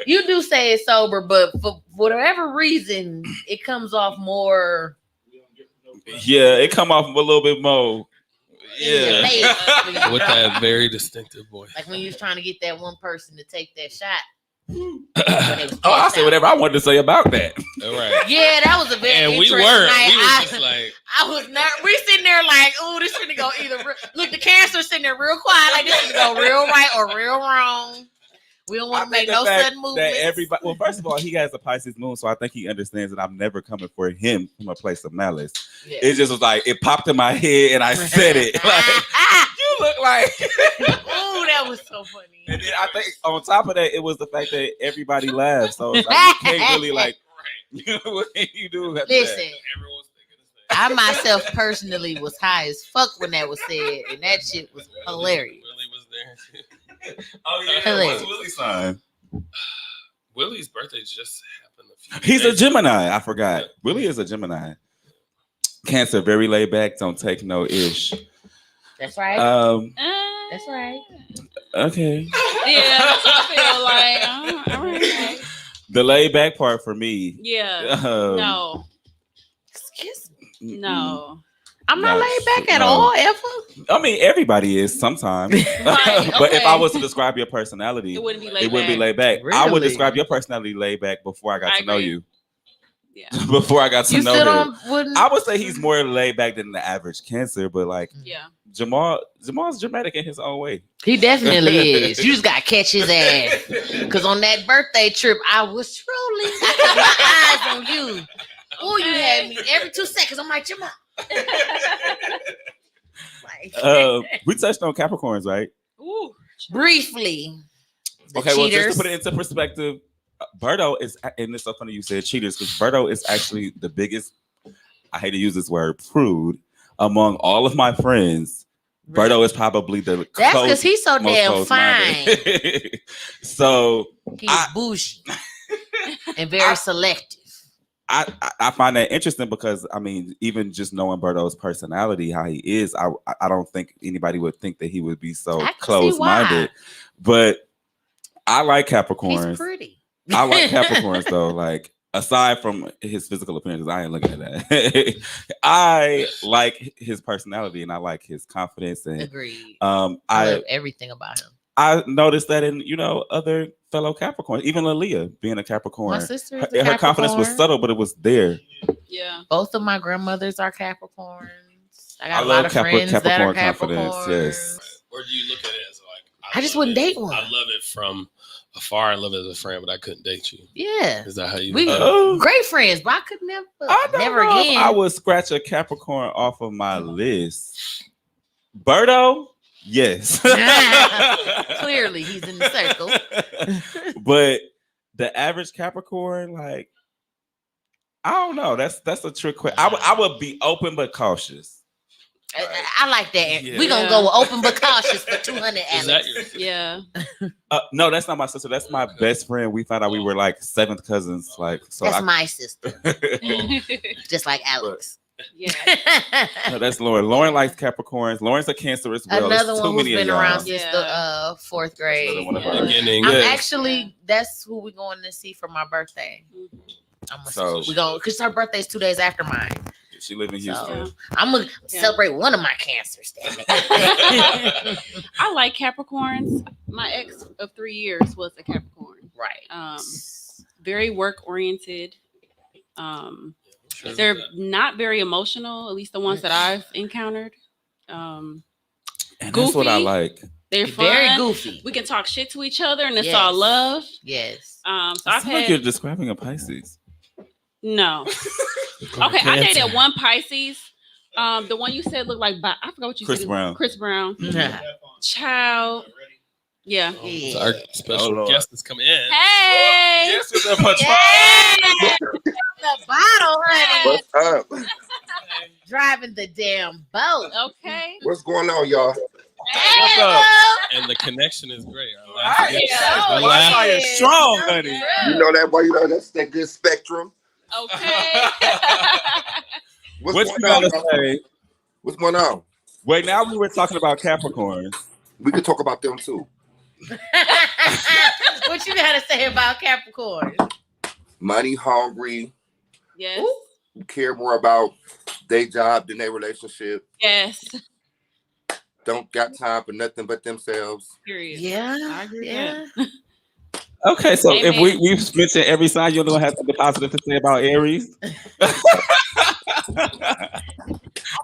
You do say it's sober, but for whatever reason, it comes off more.
We don't get no fuck.
Yeah, it come off a little bit more.
in your
Yeah.
face.
With that very distinctive voice.
Like when you was trying to get that one person to take that shot.
Oh, I say whatever I wanted to say about that.
All right.
Yeah, that was a very
And we
interesting
weren't.
night.
We was just like,
I was not. We sitting there like, oh, this finna go either. Look, the cancer sitting there real quiet, like this finna go real right or real wrong. We don't want to make no sudden movements.
Everybody, well, first of all, he has a Pisces moon, so I think he understands that I'm never coming for him from a place of malice.
Yeah.
It just was like it popped in my head, and I said it. Like you look like.
Oh, that was so funny.
And then I think on top of that, it was the fact that everybody laughed. So it's like, you can't really like, you know what you do. After
Listen,
everyone's thinking the same.
I myself personally was high as fuck when that was said, and that shit was hilarious.
Willie was there.
Oh yeah,
Hilarious.
what's Willie's sign?
Willie's birthday just happened a few
He's a
days
Gemini. I forgot. Willie is a Gemini. Cancer, very laid back. Don't take no ish.
That's right. That's right.
Okay.
Yeah, that's what I feel like. All right.
The laid back part for me.
Yeah.
um,
No.
Excuse me.
No.
I'm not
No,
laid back at
no.
all, ever.
I mean, everybody is sometimes.
Right,
But if I
okay.
was to describe your personality,
It wouldn't be laid
it wouldn't be
back.
laid back. I would
Really?
describe your personality laid back before I got
I
to know
agree.
you.
Yeah.
Before I got to
You
know
still
him.
wouldn't.
I would say he's more laid back than the average Cancer, but like
Yeah.
Jamal's dramatic in his own way.
He definitely is. You just gotta catch his ass. Cause on that birthday trip, I was truly. I kept my eyes on you. Oh, you had me every 2 seconds. I'm like, Jamal. Like,
We touched on Capricorns, right?
Ooh.
briefly. The
Okay, well, just
cheaters.
to put it into perspective, Berto is, and it's so funny you said cheaters, because Berto is actually the biggest, I hate to use this word, prude among all of my friends. Berto is probably the
That's because he's so
most
damn fine.
close-minded. So
He's bougie and very
I-
selective.
I find that interesting because I mean, even just knowing Berto's personality, how he is, I don't think anybody would think that he would be so
I can see
close-minded.
why.
But I like
He's
Capricorns.
pretty.
I like Capricorns though. Like aside from his physical appearance, I ain't looking at that. I like his personality and I like his confidence and
Agreed.
I
love everything about him.
I noticed that in other fellow Capricorns, even Aaliyah being a Capricorn,
My sister is a
her confidence was
Capricorn.
subtle, but it was there.
Yeah.
Both of my grandmothers are Capricorns. I got
I
a
love
lot of friends that are
Capricorn confidence,
Capricorns.
yes.
Or do you look at it as like
I just
love
wouldn't
it-
date one.
I love it from afar. I love it as a friend, but I couldn't date you.
Yeah,
Is that how you?
we
Oh.
great friends, but I could never,
I don't
never
know if
again.
I would scratch a Capricorn off of my list. Birdo, yes.
Clearly, he's in the circle.
But the average Capricorn, like, I don't know. That's a trick question. I would be open but cautious.
I like that.
Yeah.
We're gonna go with open but cautious for 200,
Is that
Alex.
your?
Yeah.
No, that's not my sister. That's my best friend. We found out we were like seventh cousins. Like, so
That's my sister,
Yeah.
just like Alex.
No, that's Lauren. Lauren likes Capricorns. Lauren's a Cancer as well.
Another
There's
one
too
who's
many of
been
y'all.
around since
Yeah.
the fourth grade.
Another one of
Yeah.
our
Beginning.
I'm
Yes.
actually that's who we're going to see for my birthday.
So-
We go because her birthday's 2 days after mine.
She lives in Houston.
So I'm gonna
Yeah.
celebrate one of my cancers. Damn it.
I like Capricorns. My ex of 3 years was a Capricorn.
Right.
Very work oriented. They're not very emotional, at least the ones that I've encountered.
And that's what I
Goofy.
like.
They're fun.
Very goofy.
We can talk shit to each other, and it's
Yes.
all love.
Yes.
So
I
I've
feel like
had
you're describing a Pisces.
no. Okay, I dated one Pisces. The one you said looked like I forgot what you
Chris
said.
Brown.
Chris Brown.
Yeah.
Child. Yeah.
So our special
Lord.
guest is coming in.
Hey.
Yes, it's a bunch.
The bottle, honey.
What's up?
Driving the damn boat.
Okay.
What's going on, y'all?
What's up?
And the connection is great. Our
Right.
last guest-
Yeah.
the last-
Wi-Fi is strong, honey.
You know that boy, you know that's that good spectrum.
Okay.
What's
What you
going on?
gotta
y'all?
say?
What's going on?
Wait, now we were talking about Capricorns.
We could talk about them too.
What you gotta say about Capricorn?
Money hungry,
Yes.
care more about their job than their relationship.
Yes.
Don't got time for nothing but themselves.
Period.
Yeah.
I agree with
Yeah.
Okay, so if
Amen.
we've mentioned every sign, you're gonna have something positive to say about Aries.
I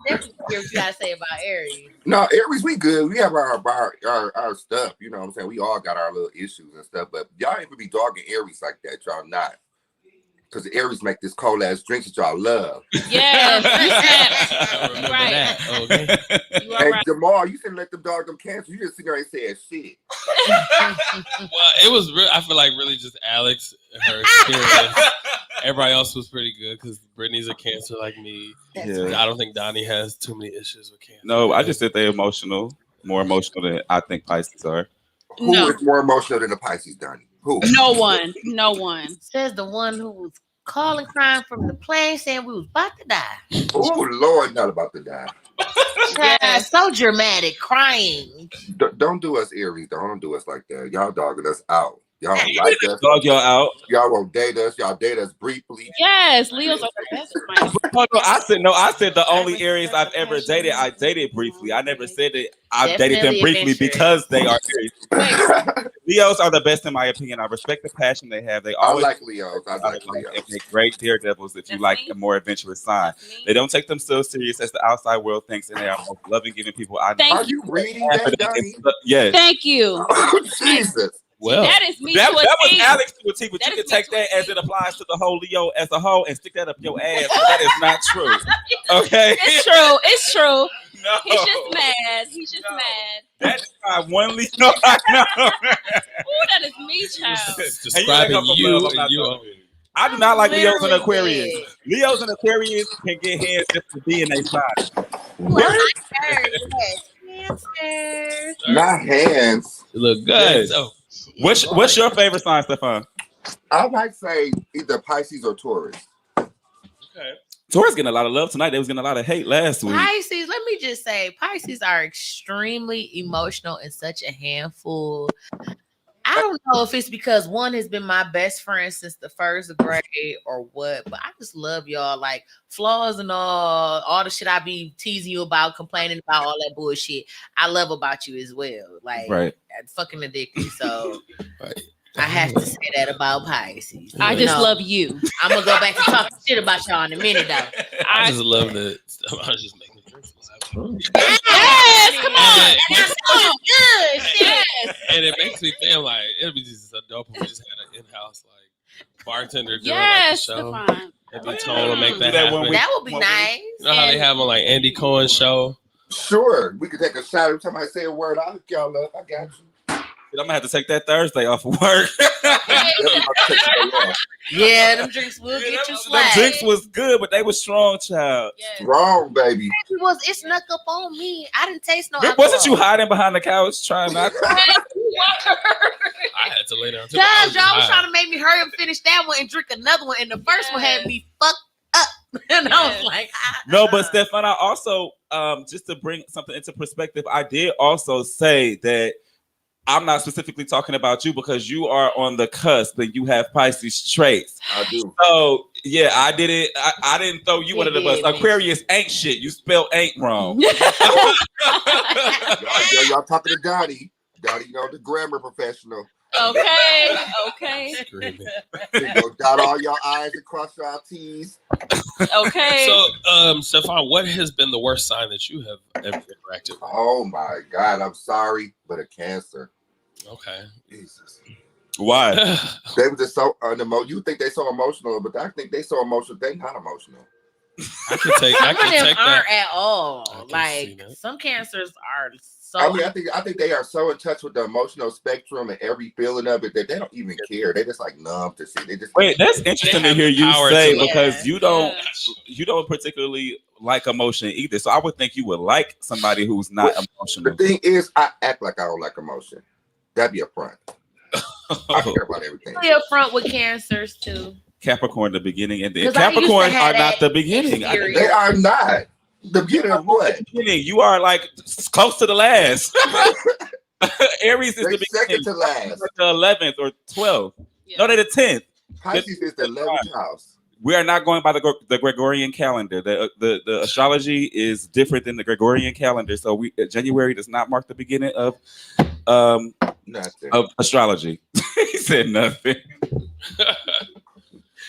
definitely hear what you gotta say about Aries.
No, Aries, we good. We have our stuff. You know what I'm saying? We all got our little issues and stuff, but y'all ain't gonna be dogging Aries like that. Y'all not. Because Aries make this cold ass drinks that y'all love.
Yes.
I
You
remember
right.
that. Okay.
You are
Hey,
right.
Jamal, you can let them dog them cancel. You just sit there and say shit.
Well, it was. I feel like really just Alex, her experience. Everybody else was pretty good because Brittany's a Cancer like me.
Yeah.
I don't think Donnie has too many issues with Cancer.
No, I just said they're emotional, more emotional than I think Pisces are.
Who
No.
is more emotional than the Pisces, Donnie? Who?
No one. No one.
Says the one who was calling crying from the plane saying we was about to die.
Oh, Lord, not about to die.
Child, so dramatic, crying.
Don't do us Aries. Don't do us like that. Y'all dogging us out. Y'all don't like us.
Dog y'all out.
Y'all won't date us. Y'all date us briefly.
Yes. Leos are the best.
Oh, no, I said the only Aries I've ever dated, I dated briefly. I never said that I've dated them
Definitely
briefly
adventurous.
because they are Aries. Leos are the best in my opinion. I respect the passion they have. They
I
always
like Leos. I like
and
Leos.
they're great daredevils if you
That's
like
me.
a more adventurous side. They don't take themselves serious as the outside world thinks, and they are most loving, giving people I know.
Thank
Are you reading that, Donnie?
Yes.
Thank you.
Oh, Jesus.
Well,
That is me
That
to a
was
T.
Alex to a T, but
That
you
is
can take
me to a
that as
T.
it applies to the whole Leo as a whole and stick that up your ass. But that is not true. Okay?
It's true. It's true.
No.
He's just mad. He's just
No.
mad.
That's my one Leo I know.
Ooh, that is me, child.
it's
And you ain't
describing
up for
you
love, I'm
and
not
you
talking.
only.
I do not like Leos and
Literally
Aquarius.
dead.
Leos and Aquarius can get heads just to be in their side.
What?
Cancers.
Not hands.
You look
Yes.
good. So,
What's your favorite sign, Stefan?
I might say either Pisces or Taurus.
okay.
Taurus getting a lot of love tonight. They was getting a lot of hate last week.
Pisces, let me just say, Pisces are extremely emotional and such a handful. I don't know if it's because one has been my best friend since the first grade or what, but I just love y'all. Like flaws and all the shit I be teasing you about, complaining about, all that bullshit. I love about you as well. Like
Right.
I'm fucking addicted. So
Right.
I have to say that about Pisces.
I
You
just
know,
love you.
I'm gonna go back to talking shit about y'all in a minute though.
I just love that. I was just making drinks.
Yes, come on.
And I know it's good shit.
Yes.
And it makes me feel like it'd be just so dope if we just had an in-house like bartender doing
Yes,
like the show.
Stefan.
It'd be told to make
Do
that
that when
happen.
we-
That would be
Well, we-
nice.
You know how they have on like Andy Cohen's show?
Sure, we could take a shot every time I say a word. I'll hook y'all up. I got you.
I'm gonna have to take that Thursday off of work.
Definitely about to take the day off.
Yeah, them drinks will get you
Them
slack.
drinks was good, but they was strong, child.
Yes.
Wrong, baby.
It snuck up on me. I didn't taste no
Wasn't you
alcohol.
hiding behind the couch trying not?
I had to lay down too.
Cause y'all was trying to make me hurry and finish that one and drink another one, and the first one had me fucked up. And I was like,
No, but Stefan, I also just to bring something into perspective, I did also say that I'm not specifically talking about you because you are on the cusp and you have Pisces traits.
I do.
So yeah, I didn't. I didn't throw you
You
under the bus.
did.
Aquarius ain't shit. You spelled ain't wrong.
Y'all talking to Donnie. Donnie, you know, the grammar professional.
Okay. Okay.
Screaming.
You know, dot all your I's and cross your T's.
Okay.
So, Stefan, what has been the worst sign that you have ever interacted with?
Oh my God, I'm sorry, but a Cancer.
Okay.
Jesus.
Why?
They were just so unemotional. You think they so emotional, but I think they so emotional. They not emotional.
I can take
some of them
that.
aren't at
I
all.
can see
Like
that.
some cancers are so.
I mean, I think they are so in touch with the emotional spectrum and every feeling of it that they don't even care. They just like numb to shit. They just
Wait, that's interesting to
have
hear
the
you
power
say
to-
because you don't
Yeah.
you don't particularly like emotion either. So I would think you would like somebody who's not
The
emotional.
thing is, I act like I don't like emotion. That'd be a front. I care about everything.
Really up front with cancers too.
Capricorn, the beginning and the
'Cause I used to
Capricorn
have
are not
that
the beginning.
exterior.
They are not. The beginning of what?
Beginning. You are like close to the last. Aries is
They
the
second
beginning.
to last.
Like the 11th or 12th.
Yeah.
No, they're the 10th.
Pisces is the 11th house.
We are not going by the Gregorian calendar. The astrology is different than the Gregorian calendar. So January does not mark the beginning of
Nothing.
astrology. He said nothing.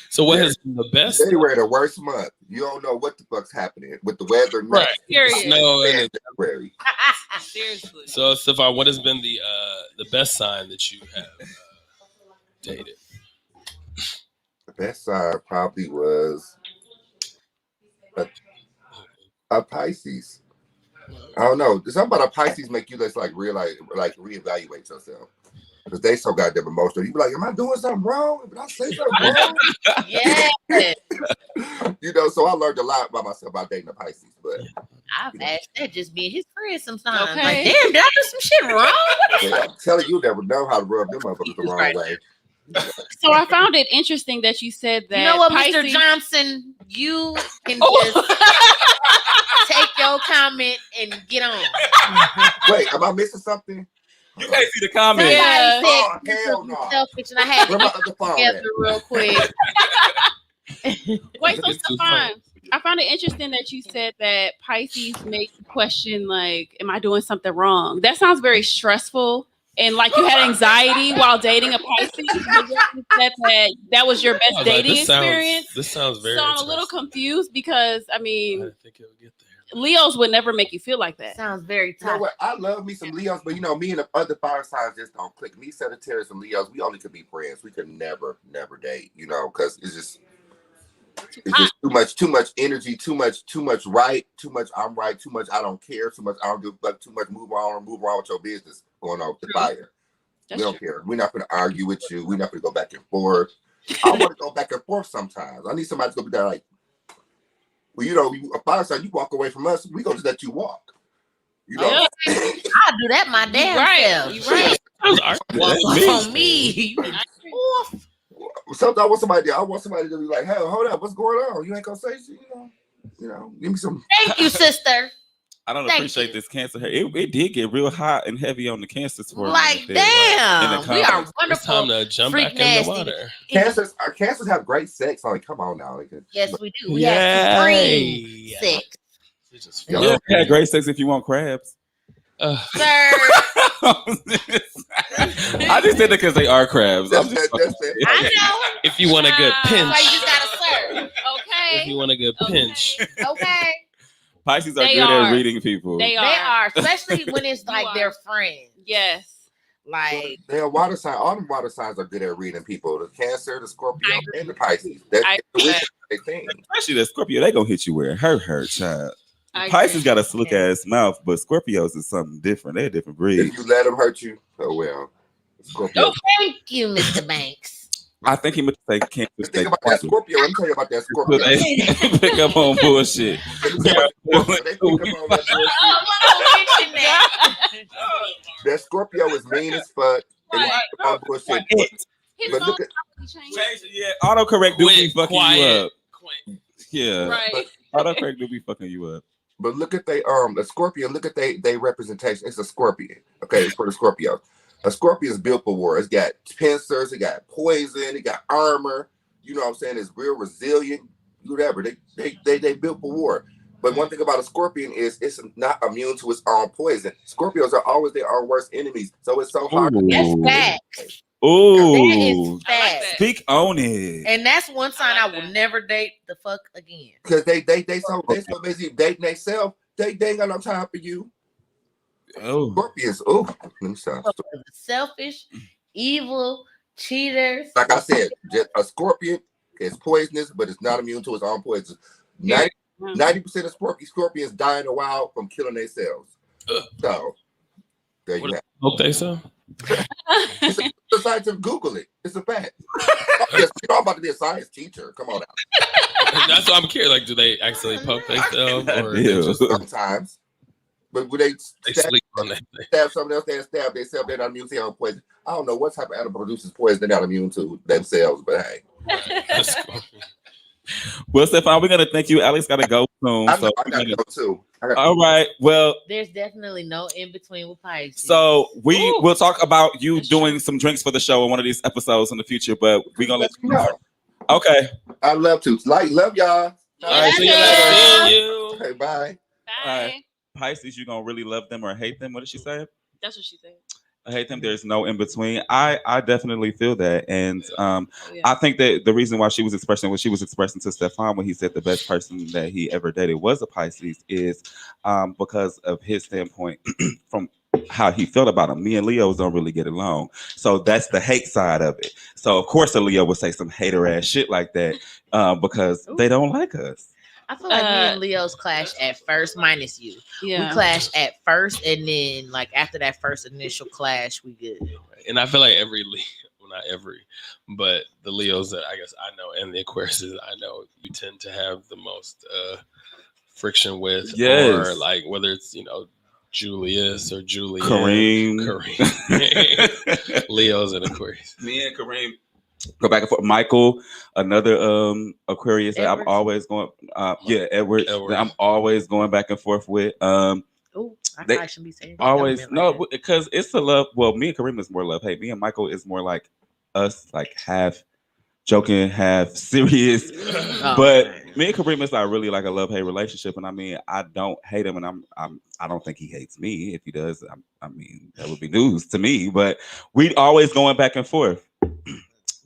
So, what has been the best?
January, the worst month. You don't know what the fuck's happening with the weather.
Right.
Period.
Snow and
January.
Seriously.
so, Stefan, what has been the best sign that you have dated?
The best sign probably was a Pisces. I don't know. Something about a Pisces make you just like realize, like reevaluate yourself. Because they so goddamn emotional. You be like, am I doing something wrong? Did I say something wrong?
Yeah,
You know, so I learned a lot about myself about dating a Pisces. But
I've asked that just being his friend sometimes.
Okay.
Like, damn, did I do some shit wrong?
yeah, I'm telling you, never know how to rub them motherfuckers the wrong
Right.
way.
So I found it interesting that you said that.
You know what,
Pisces-
Mr. Johnson? You can
Oh.
just take your comment and get on.
Wait, am I missing something?
You can't see the comment.
Somebody
Yeah.
said
Oh,
you
hell
was
no.
selfish, and I had to
Where my
get
other phone
together
at?
real quick.
Wait, so
Look at two
Stefan,
phones.
I found it interesting that you said that Pisces makes you question, like, am I doing something wrong? That sounds very stressful. And like you had anxiety while dating a Pisces. You said that was your
I
best
was like,
dating
this sounds-
experience.
This sounds very.
So I'm a little
interesting.
confused because, I
I
mean,
didn't think it would get there.
Leos would never make you feel like that.
Sounds very
You know
tough.
what? I love me some Leos, but you know, me and the other fire signs just don't click. Me, Sagittarius, and Leos, we only could be friends. We could never date, you know, because it's just too much energy, too much right, too much I'm right, too much I don't care, too much I don't give, but too much move on with your business going on with the
True.
fire.
That's
We don't
true.
care. We're not going to argue with you. We're not going to go back and forth. I want to go back and forth sometimes. I need somebody to go be there like, well, you know, a fire sign, you walk away from us, we go to let you walk. You know,
Yeah.
I'll do that my damn
right.
self.
You right.
I was arguing.
Walk on me. Oof.
sometimes I want somebody to be like, hey, hold up, what's going on? You ain't gonna say shit, you know, give me some.
Thank you, sister.
I don't
Thank
appreciate
you.
this cancer hair. It did get real hot and heavy on the cancers for a
Like,
minute there. In
damn,
the
we are
comments.
It's time
wonderful.
to jump
freak
back in the
nasty.
water.
Cancers have great sex. Like, come on now.
Yes, we do. We have supreme sex.
It's just
Yeah.
Yeah,
fun.
we had great sex if you want crabs.
Ugh.
Sir.
I just said that because they are crabs. I'm
That's
just
it.
I know.
If you want a good
Wow.
pinch,
That's why you just gotta serve.
if you
Okay.
want a good pinch,
Okay.
Pisces are
They
good
are.
at reading people.
They
They
are.
are, especially when it's like
are.
their friends.
Yes.
Like,
They're water sign. All the water signs are good at reading people. The Cancer, the Scorpio,
I agree.
and the Pisces. That's
I
the
agree.
they think.
Especially the Scorpio, they gonna hit you where it hurt, child.
I
Pisces
agree.
got a slick ass mouth, but Scorpios is something different. They're a different breed.
If you let them hurt you, oh well. Scorpio.
oh, thank you, Mr. Banks.
I think he meant to say Cancer.
The thing about that Scorpio, let me tell you about that
So
Scorpio.
they pick up on bullshit.
Let me tell you about that Scorpio. They pick up on that
Oh,
bullshit.
I'm gonna mention that.
That Scorpio is mean as fuck. And
Right.
it's about bullshit.
His
But
phone
look at
changed.
Yeah, autocorrect do be
quit,
fucking you
quiet.
up. Yeah,
Right.
autocorrect do be fucking you up.
But look at the Scorpio. Look at they representation. It's a Scorpion. Okay, it's for the Scorpio. A Scorpion is built for war. It's got pincers. It got poison. It got armor. You know what I'm saying? It's real resilient. Whatever. They built for war. But one thing about a Scorpion is it's not immune to its own poison. Scorpios are always their own worst enemies. So it's so hard.
That's facts.
Ooh,
That is
I like
facts.
that.
speak on it.
And that's one sign I
like
will
that.
never date the fuck again.
Because they so busy dating themselves. They ain't got no time for you.
Oh,
Scorpions. Oh, let me stop.
Selfish, evil, cheaters.
Like I said, just a Scorpion is poisonous, but it's not immune to its own poison. 90% of scorpions die in the wild from killing themselves. So there you have it.
hope they so.
It's a scientific. Google it. It's a fact. Yes, you know I'm about to be a science teacher. Come on now.
That's what I'm curious. Like, do they actually poke themselves, or they
Yeah.
just
Sometimes, but when they
they
stab,
sleep on that?
stab someone else, they stab themselves. They're not immune to their own poison. I don't know what type of animal produces poison. They're not immune to themselves. But hey,
That's cool.
well, Stefan, we're gonna thank you. Alex got to go soon.
I
So
know I gotta go too.
all right. Well,
There's definitely no in between with Pisces.
so
Ooh.
we'll talk about you
That's
doing
true.
some drinks for the show in one of these episodes in the future. But we're gonna let you know.
No,
Okay.
I love to. Love y'all.
All right. See you
Yeah.
later.
See you.
Okay, bye.
Bye.
Pisces, you gonna really love them or hate them? What did she say?
That's what she said.
I hate them. There's no in between. I definitely feel that, and
Oh, yeah.
I think that the reason why she was expressing what she was expressing to Stefan when he said the best person that he ever dated was a Pisces is because of his standpoint from how he felt about him. Me and Leos don't really get along, so that's the hate side of it. So of course, a Leo would say some hater ass shit like that because they don't like us.
I feel like me and Leo's clash at first, minus you.
Yeah.
We clash at first, and then like after that first initial clash, we good.
And I feel like every Leo, well, not every, but the Leos that I guess I know and the Aquariuses I know, you tend to have the most friction with,
Yes.
or like whether it's Julius or Julian,
Kareem.
Leos and Aquarius.
Me and Kareem go back and forth. Michael, another Aquarius that I'm
Edward.
always going. Edward.
Edward.
That I'm always going back and forth with.
Oh, I
They
probably shouldn't be saying that.
Always
Don't be like that.
because it's the love. Well, me and Kareem is more love. Hey, me and Michael is more like us, like half joking, half serious.
Oh,
But
man.
me and Kareem is like really like a love hate relationship, and I mean I don't hate him, and I don't think he hates me. If he does, I mean that would be news to me. But we always going back and forth.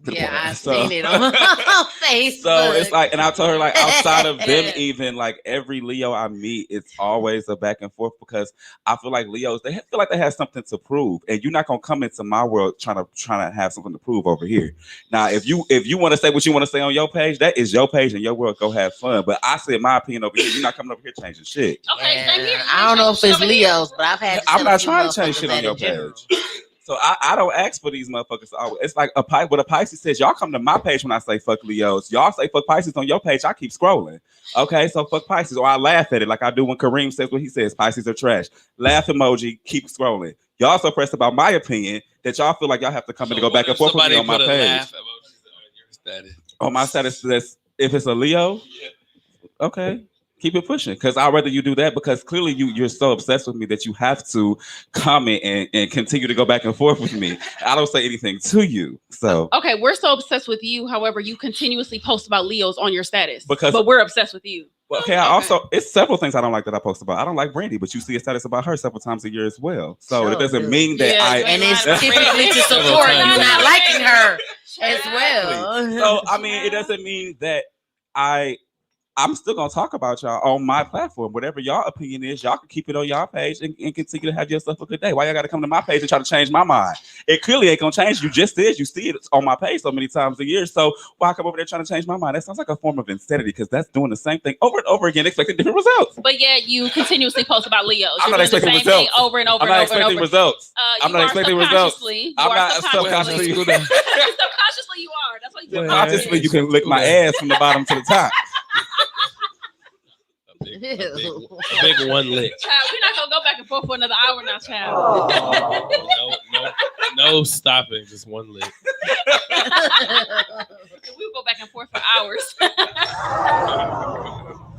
Yeah, I've
So-
seen it on Facebook.
So it's like, and I told her like outside of them, even like every Leo I meet, it's always a back and forth because I feel like Leos they feel like they have something to prove, and you're not gonna come into my world trying to have something to prove over here. Now, if you want to say what you want to say on your page, that is your page and your world. Go have fun. But I said my opinion over here. You're not coming over here changing shit.
Okay, same here.
I don't know if it's Leos, but I've had.
I'm
tell
not
a few
trying to change
motherfuckers
shit on
that
your
in general.
page. So I don't ask for these motherfuckers. Always. It's like what a Pisces says. Y'all come to my page when I say fuck Leos. Y'all say fuck Pisces on your page. I keep scrolling. Okay, so fuck Pisces. Or I laugh at it like I do when Kareem says what he says. Pisces are trash. Laugh emoji. Keep scrolling. Y'all so pressed about my opinion that y'all feel like y'all have to come in and go back and forth with me on my page.
On your status.
On my status, if it's a Leo, okay. Keep it pushing, because I'd rather you do that, because clearly you're so obsessed with me that you have to comment and continue to go back and forth with me. I don't say anything to you. So
Okay, we're so obsessed with you. However, you continuously post about Leos on your status.
Because-
but we're obsessed with you.
okay, I also, it's several things I don't like that I post about. I don't like Brandy, but you see a status about her several times a year as well. So
Sure
it doesn't
do.
mean that
Yeah,
And it's
Right.
typically to support you not liking her as well.
So I mean, it doesn't mean that I'm still gonna talk about y'all on my platform. Whatever y'all opinion is, y'all can keep it on y'all page and continue to have yourself a good day. Why y'all gotta come to my page and try to change my mind? It clearly ain't gonna change. You just did. You see it on my page so many times a year. So why come over there trying to change my mind? That sounds like a form of insanity, because that's doing the same thing over and over again, expecting different results.
But yet you continuously post about Leos.
I'm
You're
not
doing the
expecting
same thing
results.
over and over
I'm
and
not
over and
expecting
over.
results. I'm
You
not
are
expecting results.
subconsciously.
I'm
You
not
are subconsciously.
subconsciously.
Subconsciously you are. That's what you
Well,
said.
Consciously, you can lick my ass from the bottom to the top.
A big one lick.
Child, we're not gonna go back and forth for another hour now, child.
No stopping, just one lick.
We'll go back and forth for hours.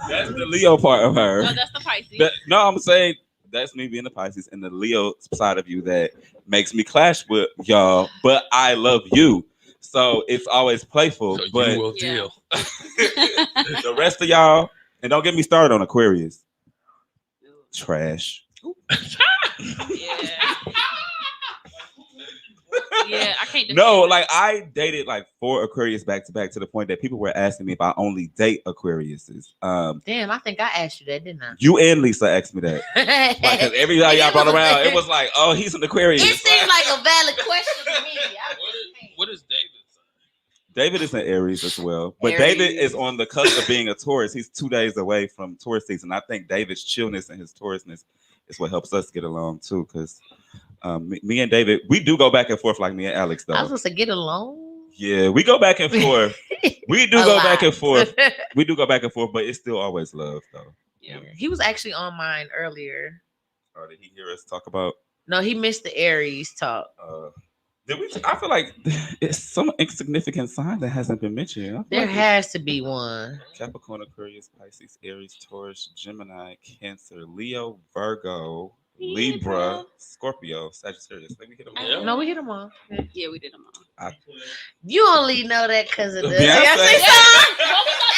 That's the Leo part of her.
No, that's the Pisces.
No, I'm saying that's me being the Pisces and the Leo side of you that makes me clash with y'all, but I love you. So it's always playful.
So
but
you will
Yeah.
deal.
the rest of y'all, and don't get me started on Aquarius. Trash.
Yeah. Yeah, I can't defend
No,
that.
like I dated like 4 Aquarius back to back, to the point that people were asking me if I only date Aquariuses.
Damn, I think I asked you that, didn't
You and Lisa asked me that.
I?
Like, cause every time y'all brought around, it was like, oh, he's an Aquarius.
It seemed like a valid question to me.
What is David?
David is an Aries as well, but
Aries.
David is on the cusp of being a Taurus. He's 2 days away from Taurus season. I think David's chillness and his Taurusness is what helps us get along too. Because me and David, we do go back and forth like me and Alex,
I was
though.
supposed to get along.
Yeah, we go back and forth. We do
A
go
lot.
back and forth. We do go back and forth, but it's still always love, though.
Yeah.
He was actually on mine earlier.
Or did he hear us talk about?
No, he missed the Aries talk.
Did we? I feel like it's some insignificant sign that hasn't been mentioned. I feel
There
like
has to be one.
Capricorn, Aquarius, Pisces, Aries, Taurus, Gemini, Cancer, Leo, Virgo, Libra, Scorpio, Sagittarius. Let me get them all.
Yeah.
No, we hit them all.
Yeah, we did them all.
You only know that because of the.
Beyonce.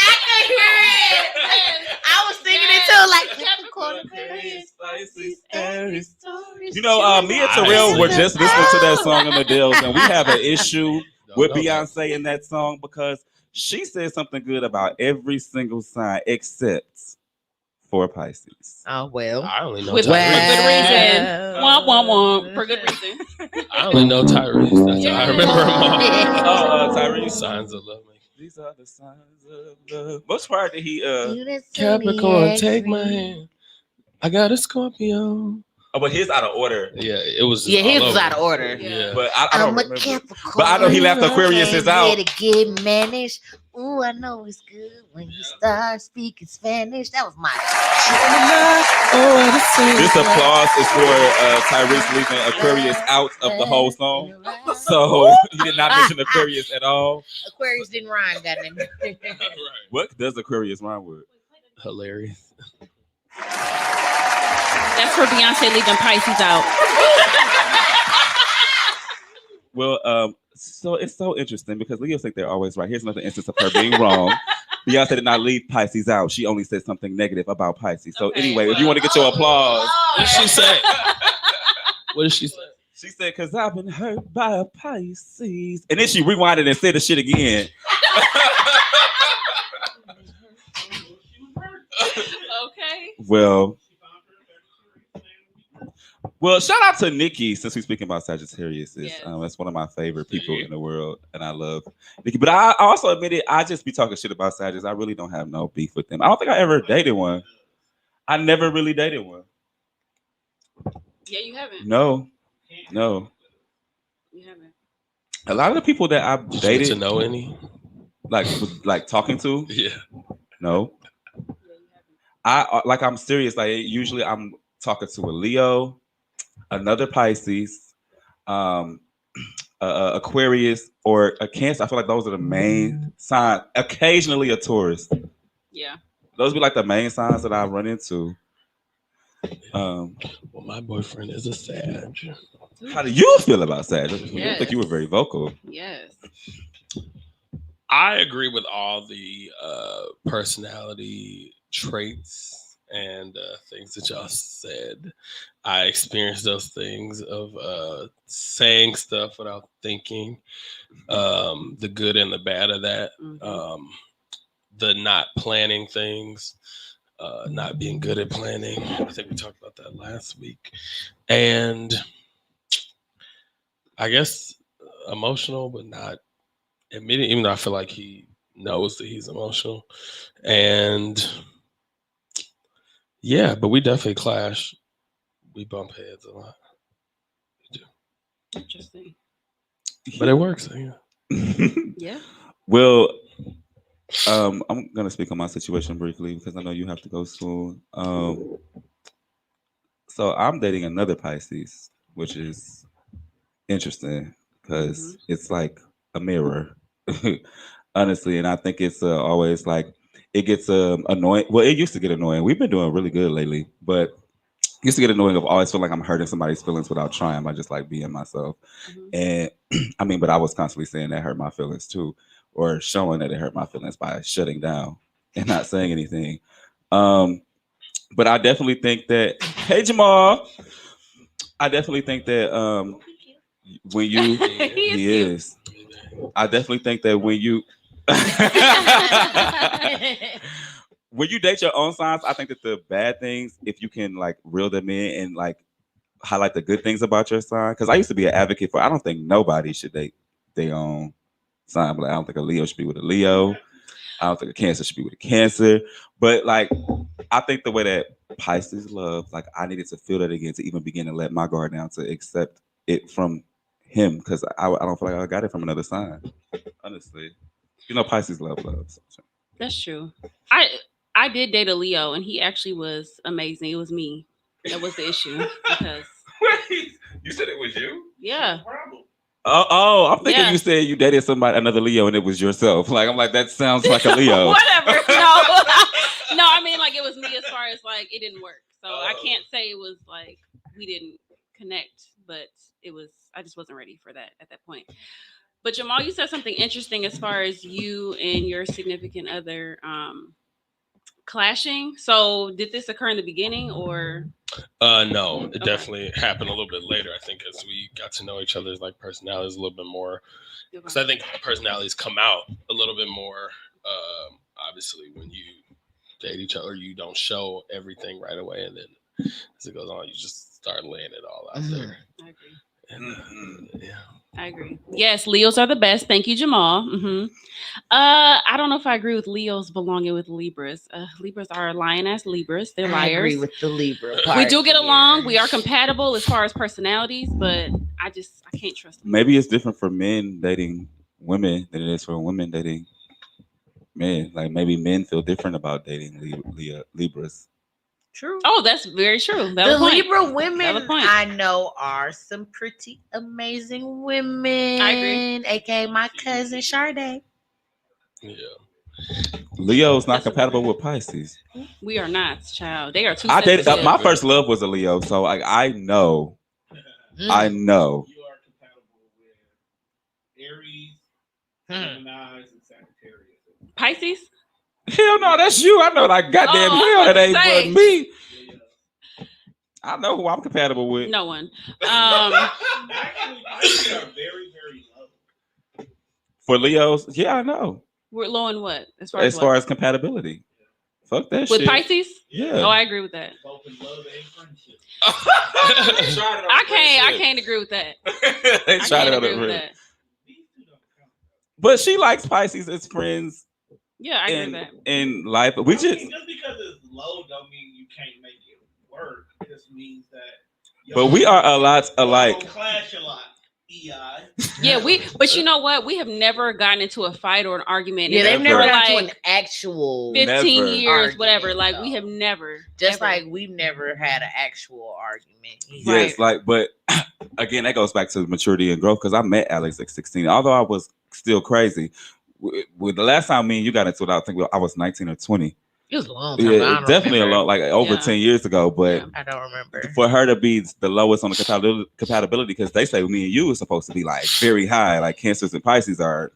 I could hear it. I was singing it too, like Capricorn, Aquarius,
Pisces,
Aries, Taurus.
You know, me and Terrell were just listening to that song on the Dells, and we have an issue with Beyonce in that song because she said something good about every single sign except for Pisces.
Oh well.
I only know
With
Tyrese.
good reason. Womp, womp, womp. For good reason.
I only know Tyrese. That's how I remember them all.
Oh, Tyrese.
Signs of love.
These are the signs of love. Which part did he?
Capricorn, take my hand. I got a Scorpio.
Oh, but his out of order.
Yeah, it was.
Yeah,
all
his was
over.
out of order.
Yeah.
But I don't
I'm a
remember.
Capricorn.
But I know he left Aquarius is out.
To get managed. Ooh, I know it's good when you start speaking Spanish. That was my.
This applause is for Tyrese leaving Aquarius out of the whole song. So he did not mention Aquarius at all.
Aquarius didn't rhyme, goddamn.
What does Aquarius rhyme with?
Hilarious.
That's for Beyonce leaving Pisces out.
Well, so it's so interesting because Leos think they're always right. Here's another instance of her being wrong. Beyonce did not leave Pisces out. She only said something negative about Pisces. So
Okay,
anyway, if you want to get your applause.
What did she say? What did she say?
She said, because I've been hurt by a Pisces. And then she rewinded and said the shit again.
Okay.
Well, shout out to Nikki, since we're speaking about Sagittarius.
Yes.
That's one of my favorite people in the world, and I love Nikki. But I also admit it, I just be talking shit about Sagittarius. I really don't have no beef with them. I don't think I ever dated one. I never really dated one.
Yeah, you haven't.
No.
You haven't.
A lot of the people that I've
Did you
dated,
get to know any?
like talking to,
Yeah.
no. I'm serious. Like usually I'm talking to a Leo, another Pisces, Aquarius, or a Cancer. I feel like those are the main signs. Occasionally a Taurus.
Yeah.
those be like the main signs that I run into.
Well, my boyfriend is a Sag.
How do you feel about Sag? I don't
Yes.
think you were very vocal.
Yes.
I agree with all the personality traits and things that y'all said. I experienced those things of saying stuff without thinking, the good and the bad of that, the not planning things, not being good at planning. I think we talked about that last week. And I guess emotional, but not admitting, even though I feel like he knows that he's emotional. And yeah, but we definitely clash. We bump heads a lot. We do.
Interesting.
But it works. Yeah.
Yeah.
Well, I'm gonna speak on my situation briefly because I know you have to go soon. So I'm dating another Pisces, which is interesting because it's like a mirror, honestly. And I think it's always like it gets annoying. Well, it used to get annoying. We've been doing really good lately, but it used to get annoying of always feel like I'm hurting somebody's feelings without trying by just like being myself. And I mean, but I was constantly saying that hurt my feelings too, or showing that it hurt my feelings by shutting down and not saying anything. But I definitely think that, hey Jamal, I definitely think that when you he is, I definitely think that when you when you date your own signs, I think that the bad things, if you can like reel them in and like highlight the good things about your sign, because I used to be an advocate for I don't think nobody should date their own sign. But like, I don't think a Leo should be with a Leo. I don't think a Cancer should be with a Cancer. But like, I think the way that Pisces love, like I needed to feel that again to even begin to let my guard down to accept it from him, because I don't feel like I got it from another sign. Honestly, you know, Pisces love.
That's true. I did date a Leo, and he actually was amazing. It was me that was the issue because
Wait, you said it was you?
yeah.
Oh, I'm thinking
Yeah.
you said you dated somebody, another Leo, and it was yourself. Like I'm like, that sounds like a Leo.
Whatever. No, no. I mean, like it was me as far as like it didn't work. So I can't say it was like we didn't connect, but it was. I just wasn't ready for that at that point. But Jamal, you said something interesting as far as you and your significant other clashing. So did this occur in the beginning or?
No, it definitely happened a little bit later. I think as we got to know each other's like personalities a little bit more, because I think personalities come out a little bit more. Obviously, when you date each other, you don't show everything right away, and then as it goes on, you just start laying it all out there.
I agree.
And, yeah.
I agree. Yes, Leos are the best. Thank you, Jamal. I don't know if I agree with Leos belonging with Libras. Libras are lying-ass Libras. They're liars.
I agree with the Libra
We
part
do get
here.
along. We are compatible as far as personalities, but I can't trust them.
Maybe it's different for men dating women than it is for women dating men. Like maybe men feel different about dating Libras.
True.
Oh, that's very true.
The Libra women
Valid point.
I know are some pretty amazing women.
I agree.
AKA my cousin Sade.
Yeah.
Leo's not compatible with Pisces.
We are not, child. They are too
I dated
sensitive.
my first love was a Leo, so like I know. I know.
You are compatible with Aries, Gemini, and Sagittarius.
Pisces?
Hell no, that's you. I know, like goddamn hell, that ain't but me. I know who I'm compatible with.
No one.
Actually, Pisces are very, very low.
For Leos, yeah, I know.
We're low in what? As
far as compatibility. Fuck that
with
shit.
Pisces?
Yeah.
Oh, I agree with that.
Both in love and friendship.
I can't agree with that.
They tried it on
agree with
the
that.
But she likes Pisces as friends.
Yeah, I agree with that.
In life, just
because it's low don't mean you can't make it work. It just means that.
But we are a lot alike.
Clash a lot. EI.
Yeah, but you know what? We have never gotten into a fight or an argument.
Yeah, they've never gotten
like
to an actual
15
never.
years,
argument,
whatever. Like
though.
we have never.
Just
ever.
like we've never had an actual argument.
Yes, like, but again, that goes back to maturity and growth because I met Alex at 16. Although I was still crazy. With the last time me and you got into it, I think I was 19 or 20.
It was a long time ago. I
Yeah,
don't
definitely
remember.
a long, like over
Yeah.
10 years ago. But
Yeah.
I don't remember.
for her to be the lowest on the compatibility, because they say me and you is supposed to be like very high, like Cancers and Pisces are.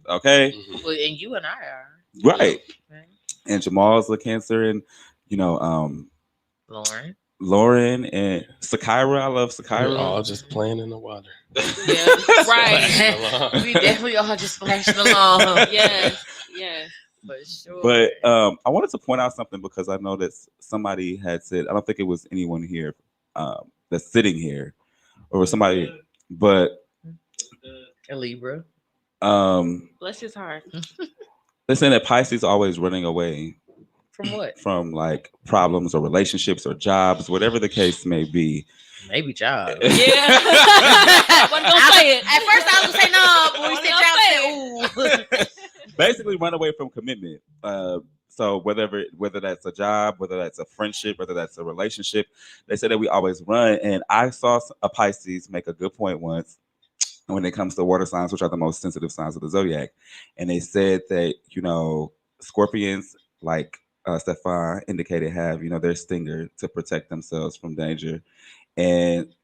Okay,
Mhm.
Well, and you and I are.
right.
Right.
And Jamal's a Cancer, and
Lauren.
Lauren and Sakira. I love
We're
Sakira.
all just playing in the water.
Yeah. Right.
Splashing along.
We definitely all just splashing along.
Yes. Yes.
For sure.
But I wanted to point out something because I know that somebody had said, I don't think it was anyone here that's sitting here, or was somebody, but
A Libra.
Bless his heart.
they're saying that Pisces are always running away
From what?
from like problems or relationships or jobs, whatever the case may be.
Maybe job.
Yeah. Wasn't gonna say it.
At first I was gonna say no, but we
Wasn't
said job. Said, ooh.
Basically run away from commitment. So whether that's a job, whether that's a friendship, whether that's a relationship, they say that we always run. And I saw a Pisces make a good point once when it comes to water signs, which are the most sensitive signs of the zodiac. And they said that, Scorpions, like Stefan indicated, have, their stinger to protect themselves from danger. And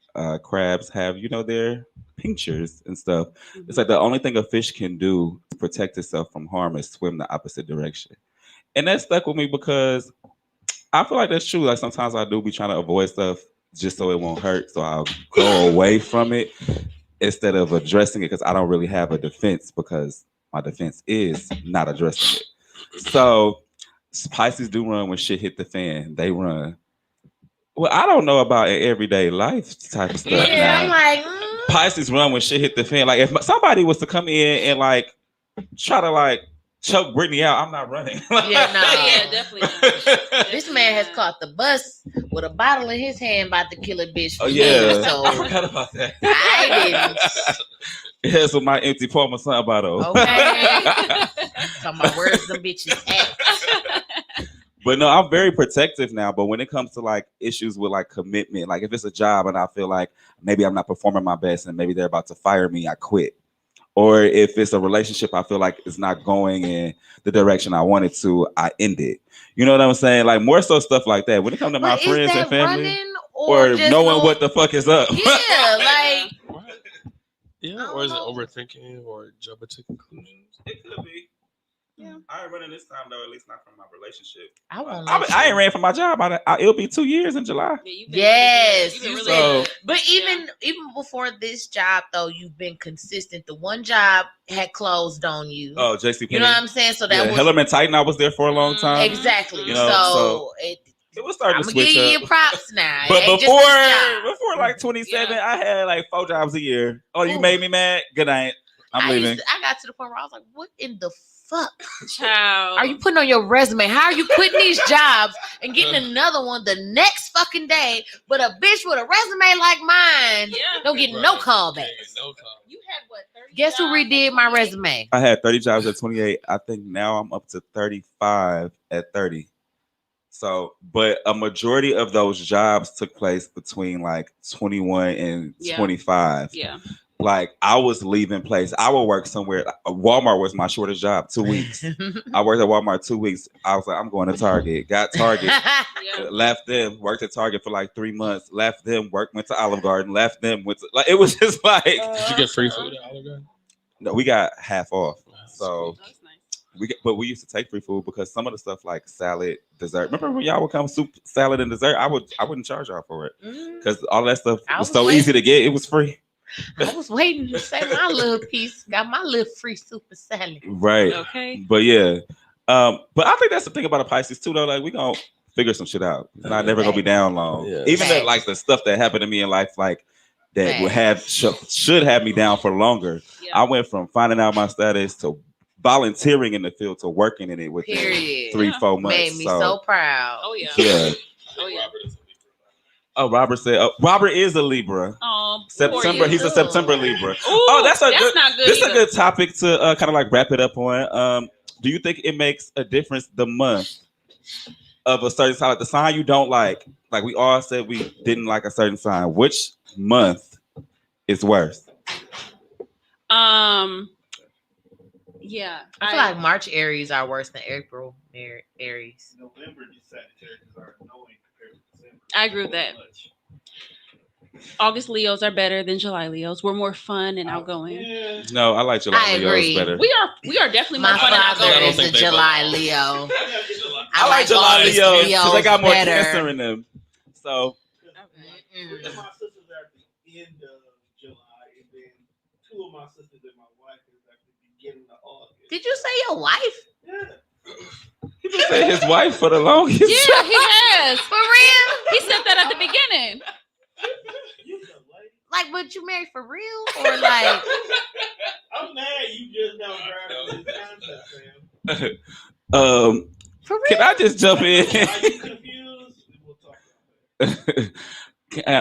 crabs have, their pinctures and stuff. It's like the only thing a fish can do to protect itself from harm is swim the opposite direction. And that stuck with me because I feel like that's true. Like sometimes I do be trying to avoid stuff just so it won't hurt. So I'll go away from it instead of addressing it because I don't really have a defense because my defense is not addressing it. So Pisces do run when shit hit the fan. They run. Well, I don't know about an everyday life type of stuff.
Yeah,
now.
I'm like,
Pisces run when shit hit the fan. Like if somebody was to come in and like try to like choke Brittany out, I'm not running.
yeah, no.
Yeah, definitely not.
This man has caught the bus with a bottle in his hand, about to kill a bitch.
Oh yeah,
So
I forgot about that.
I didn't.
Yes, with my empty Parmesan bottle.
Okay. Talking about where's them bitches at?
But no, I'm very protective now. But when it comes to like issues with like commitment, like if it's a job and I feel like maybe I'm not performing my best and maybe they're about to fire me, I quit. Or if it's a relationship I feel like it's not going in the direction I wanted to, I end it. You know what I'm saying? Like more so stuff like that. When it comes to my
But
friends
is that
and family,
running or just
knowing what the fuck is up.
Yeah, like
What? Yeah,
I
or is it
don't know.
overthinking or jumping to conclusions?
It could be.
Yeah.
I ain't running this time though, at least not from my relationship.
I won't.
I ain't ran for my job. It'll be 2 years in July.
Yeah, you've been
Yes,
you've been
you
really
so-
good.
But even before this job, though, you've been consistent. The one job had closed on you.
Oh, JC.
You know what I'm saying? So that was
Hellerman Titan. I was there for a long time.
exactly.
You know,
so
it was starting
I'm
to
gonna give
switch
you
up.
your props now.
But
It ain't just this job.
before like 27,
Yeah.
I had like 4 jobs a year. Oh, you
Ooh.
made me mad. Good night. I'm leaving.
I got to the point where I was like, "What in the fuck
Child.
are you putting on your resume? How are you quitting these jobs and getting another one the next fucking day? But a bitch with a resume like mine
Yeah.
don't get no
Right.
callbacks.
Yeah, no call.
You had what? 30
Guess who
jobs
redid
at
my
28?
resume?
I had 30 jobs at 28. I think now I'm up to 35 at 30. So, but a majority of those jobs took place between like 21 and
Yeah.
25.
Yeah.
Like I was leaving place. I would work somewhere. Walmart was my shortest job, 2 weeks. I worked at Walmart 2 weeks. I was like, I'm going to Target. Got Target.
Yeah.
Left them. Worked at Target for like 3 months. Left them. Went to Olive Garden. Left them. Went to, like it was just like
Did you get free food at Olive Garden?
no, we got half off. So
That's nice.
we used to take free food because some of the stuff like salad, dessert. Remember when y'all would come soup, salad, and dessert? I wouldn't charge y'all for it
Mm,
because all that stuff
I
was
was
so
waiting.
easy to get. It was free.
I was waiting to say my little piece. Got my little free super salad.
Right.
Okay.
But yeah. But I think that's the thing about a Pisces too, though. Like we gonna figure some shit out. It's not never gonna be down long.
Yeah.
Even
Facts.
like the stuff that happened to me in life, like that would
Facts.
have should have me down for longer.
Yeah.
I went from finding out my status to volunteering in the field to working in it within
Period.
3-4 months.
Made me so proud.
Oh yeah.
yeah.
Oh yeah.
Oh, Robert said. Robert is a Libra.
Oh,
September.
you.
He's a September Libra.
Ooh,
Oh, that's a good.
not good.
This is a
either.
good topic to kind of like wrap it up on. Do you think it makes a difference the month of a certain sign? Like the sign you don't like we all said we didn't like a certain sign. Which month is worse?
Yeah,
I feel like March Aries are worse than April Aries.
November, these Sagittarius are annoying compared to December.
I agree with that. August Leos are better than July Leos. We're more fun and outgoing.
Yeah.
No, I like July
I
Leos
agree.
better.
We are definitely more
My
fun and
father
I don't
outgoing.
is
think
a
they
July
belong.
Leo.
I like July
August
Leos because they got more
better.
Cancer in them. So
Three of my sisters are at the end of July, and then two of my sisters and my wife is at the beginning of August.
Did you say your wife?
Yeah.
he been saying his wife for the longest.
Yeah, he has.
For real?
He said that at the beginning.
You the lady.
Like, but you married for real? Or like,
I'm mad you just now grabbed this concept, fam.
for real?
Can I just jump in?
Are you confused? We'll talk about that.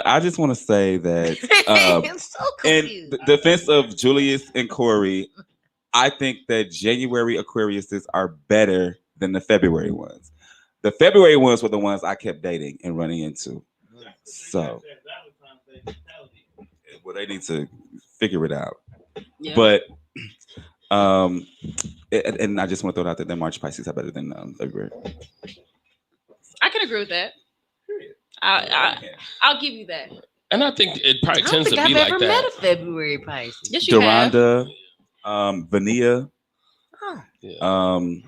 I just want to say that
I'm so
in
confused.
the defense of Julius and Corey, I think that January Aquariuses are better than the February ones. The February ones were the ones I kept dating and running into. So, well, they need to figure it out.
Yeah.
But, and I just want to throw it out that the March Pisces are better than February.
I can agree with that. I'll give you that.
And I think it probably
I don't
tends
think
to be
I've
like
ever met
that.
a February Pisces.
Yes, you have.
Deronda, Vania,
Oh,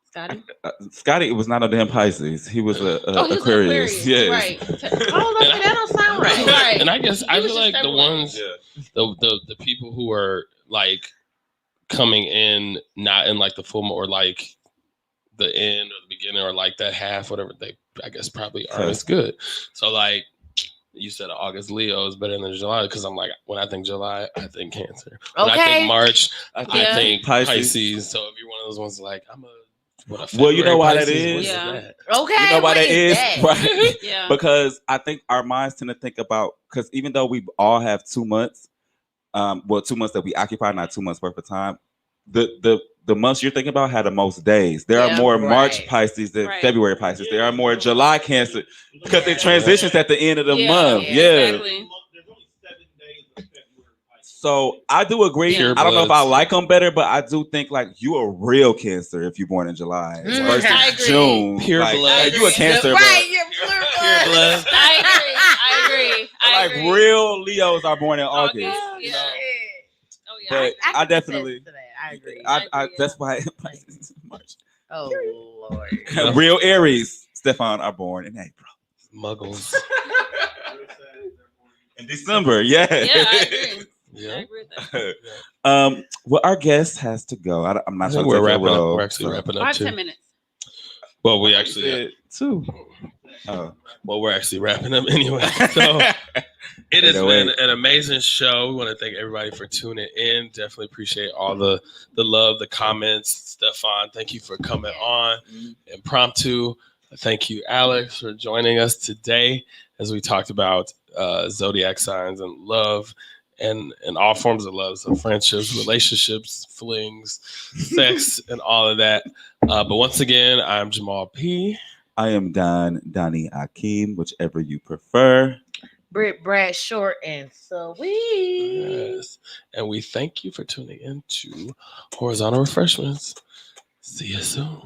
Scotty.
Scotty was not a damn Pisces. He was a
Oh, he was
Aquarius.
Aquarius.
Yes.
Right.
oh, okay, that don't sound right.
Right.
And I guess I
He was
feel
just
like the
February.
ones, the people who are like coming in, not in like the full or like the end or the beginning or like that half, whatever, they I guess probably aren't as good. So like you said, August Leo is better than July because I'm like, when I think July, I think Cancer. When I
Okay.
think March, I
Yeah.
think
Pisces.
Pisces. So if you're one of those ones like I'm a
Well, you know why that
Pisces,
is?
what
Yeah.
that?
Okay,
You know why
what
that is?
that?
Right?
Yeah.
Because I think our minds tend to think about, because even though we all have 2 months, 2 months that we occupy, not 2 months worth of time, the months you're thinking about had the most days. There
Yeah,
are more
right.
March Pisces than
Right.
February Pisces. There are more July Cancer because it transitions at the end of the
Yeah,
month.
yeah,
Yeah.
exactly.
There's only 7 days of February.
So I do agree.
Yeah.
I don't know if I
Purebloods.
like them better, but I do think like you a real Cancer if you're born in July versus
I agree.
June.
Pure
like,
blood.
like, you a Cancer,
Right,
but
you're pure
Pure blood.
I agree. I
like
agree.
real Leos are born in August.
Yeah.
You know?
Oh yeah.
But
I
I
can
definitely,
attest to that. I agree.
I
agree,
that's why March.
Oh Lord.
Yeah.
Real Aries, Stefan, are born in April.
Muggles.
In December, yeah.
Yeah, I agree. I
Yeah.
agree with that.
Well, our guest has to go. I'm
I
not
think
sure
we're
we're
wrapping up.
role,
We're actually
so.
wrapping up
5
too.
10 minutes.
Well, we actually
said 2. Oh.
well, we're actually wrapping up anyway. So it has been an amazing show. We want to thank everybody for tuning in. Definitely appreciate all the love, the comments. Stefan, thank you for coming on. Impromptu. Thank you, Alex, for joining us today as we talked about zodiac signs and love and all forms of love. So friendships, relationships, flings, sex, and all of that. But once again, I'm Jamal P.
I am Donnie Akeem, whichever you prefer.
Britt Brad short and sweet.
Yes. And we thank you for tuning in to Horizontal Refreshments. See you soon.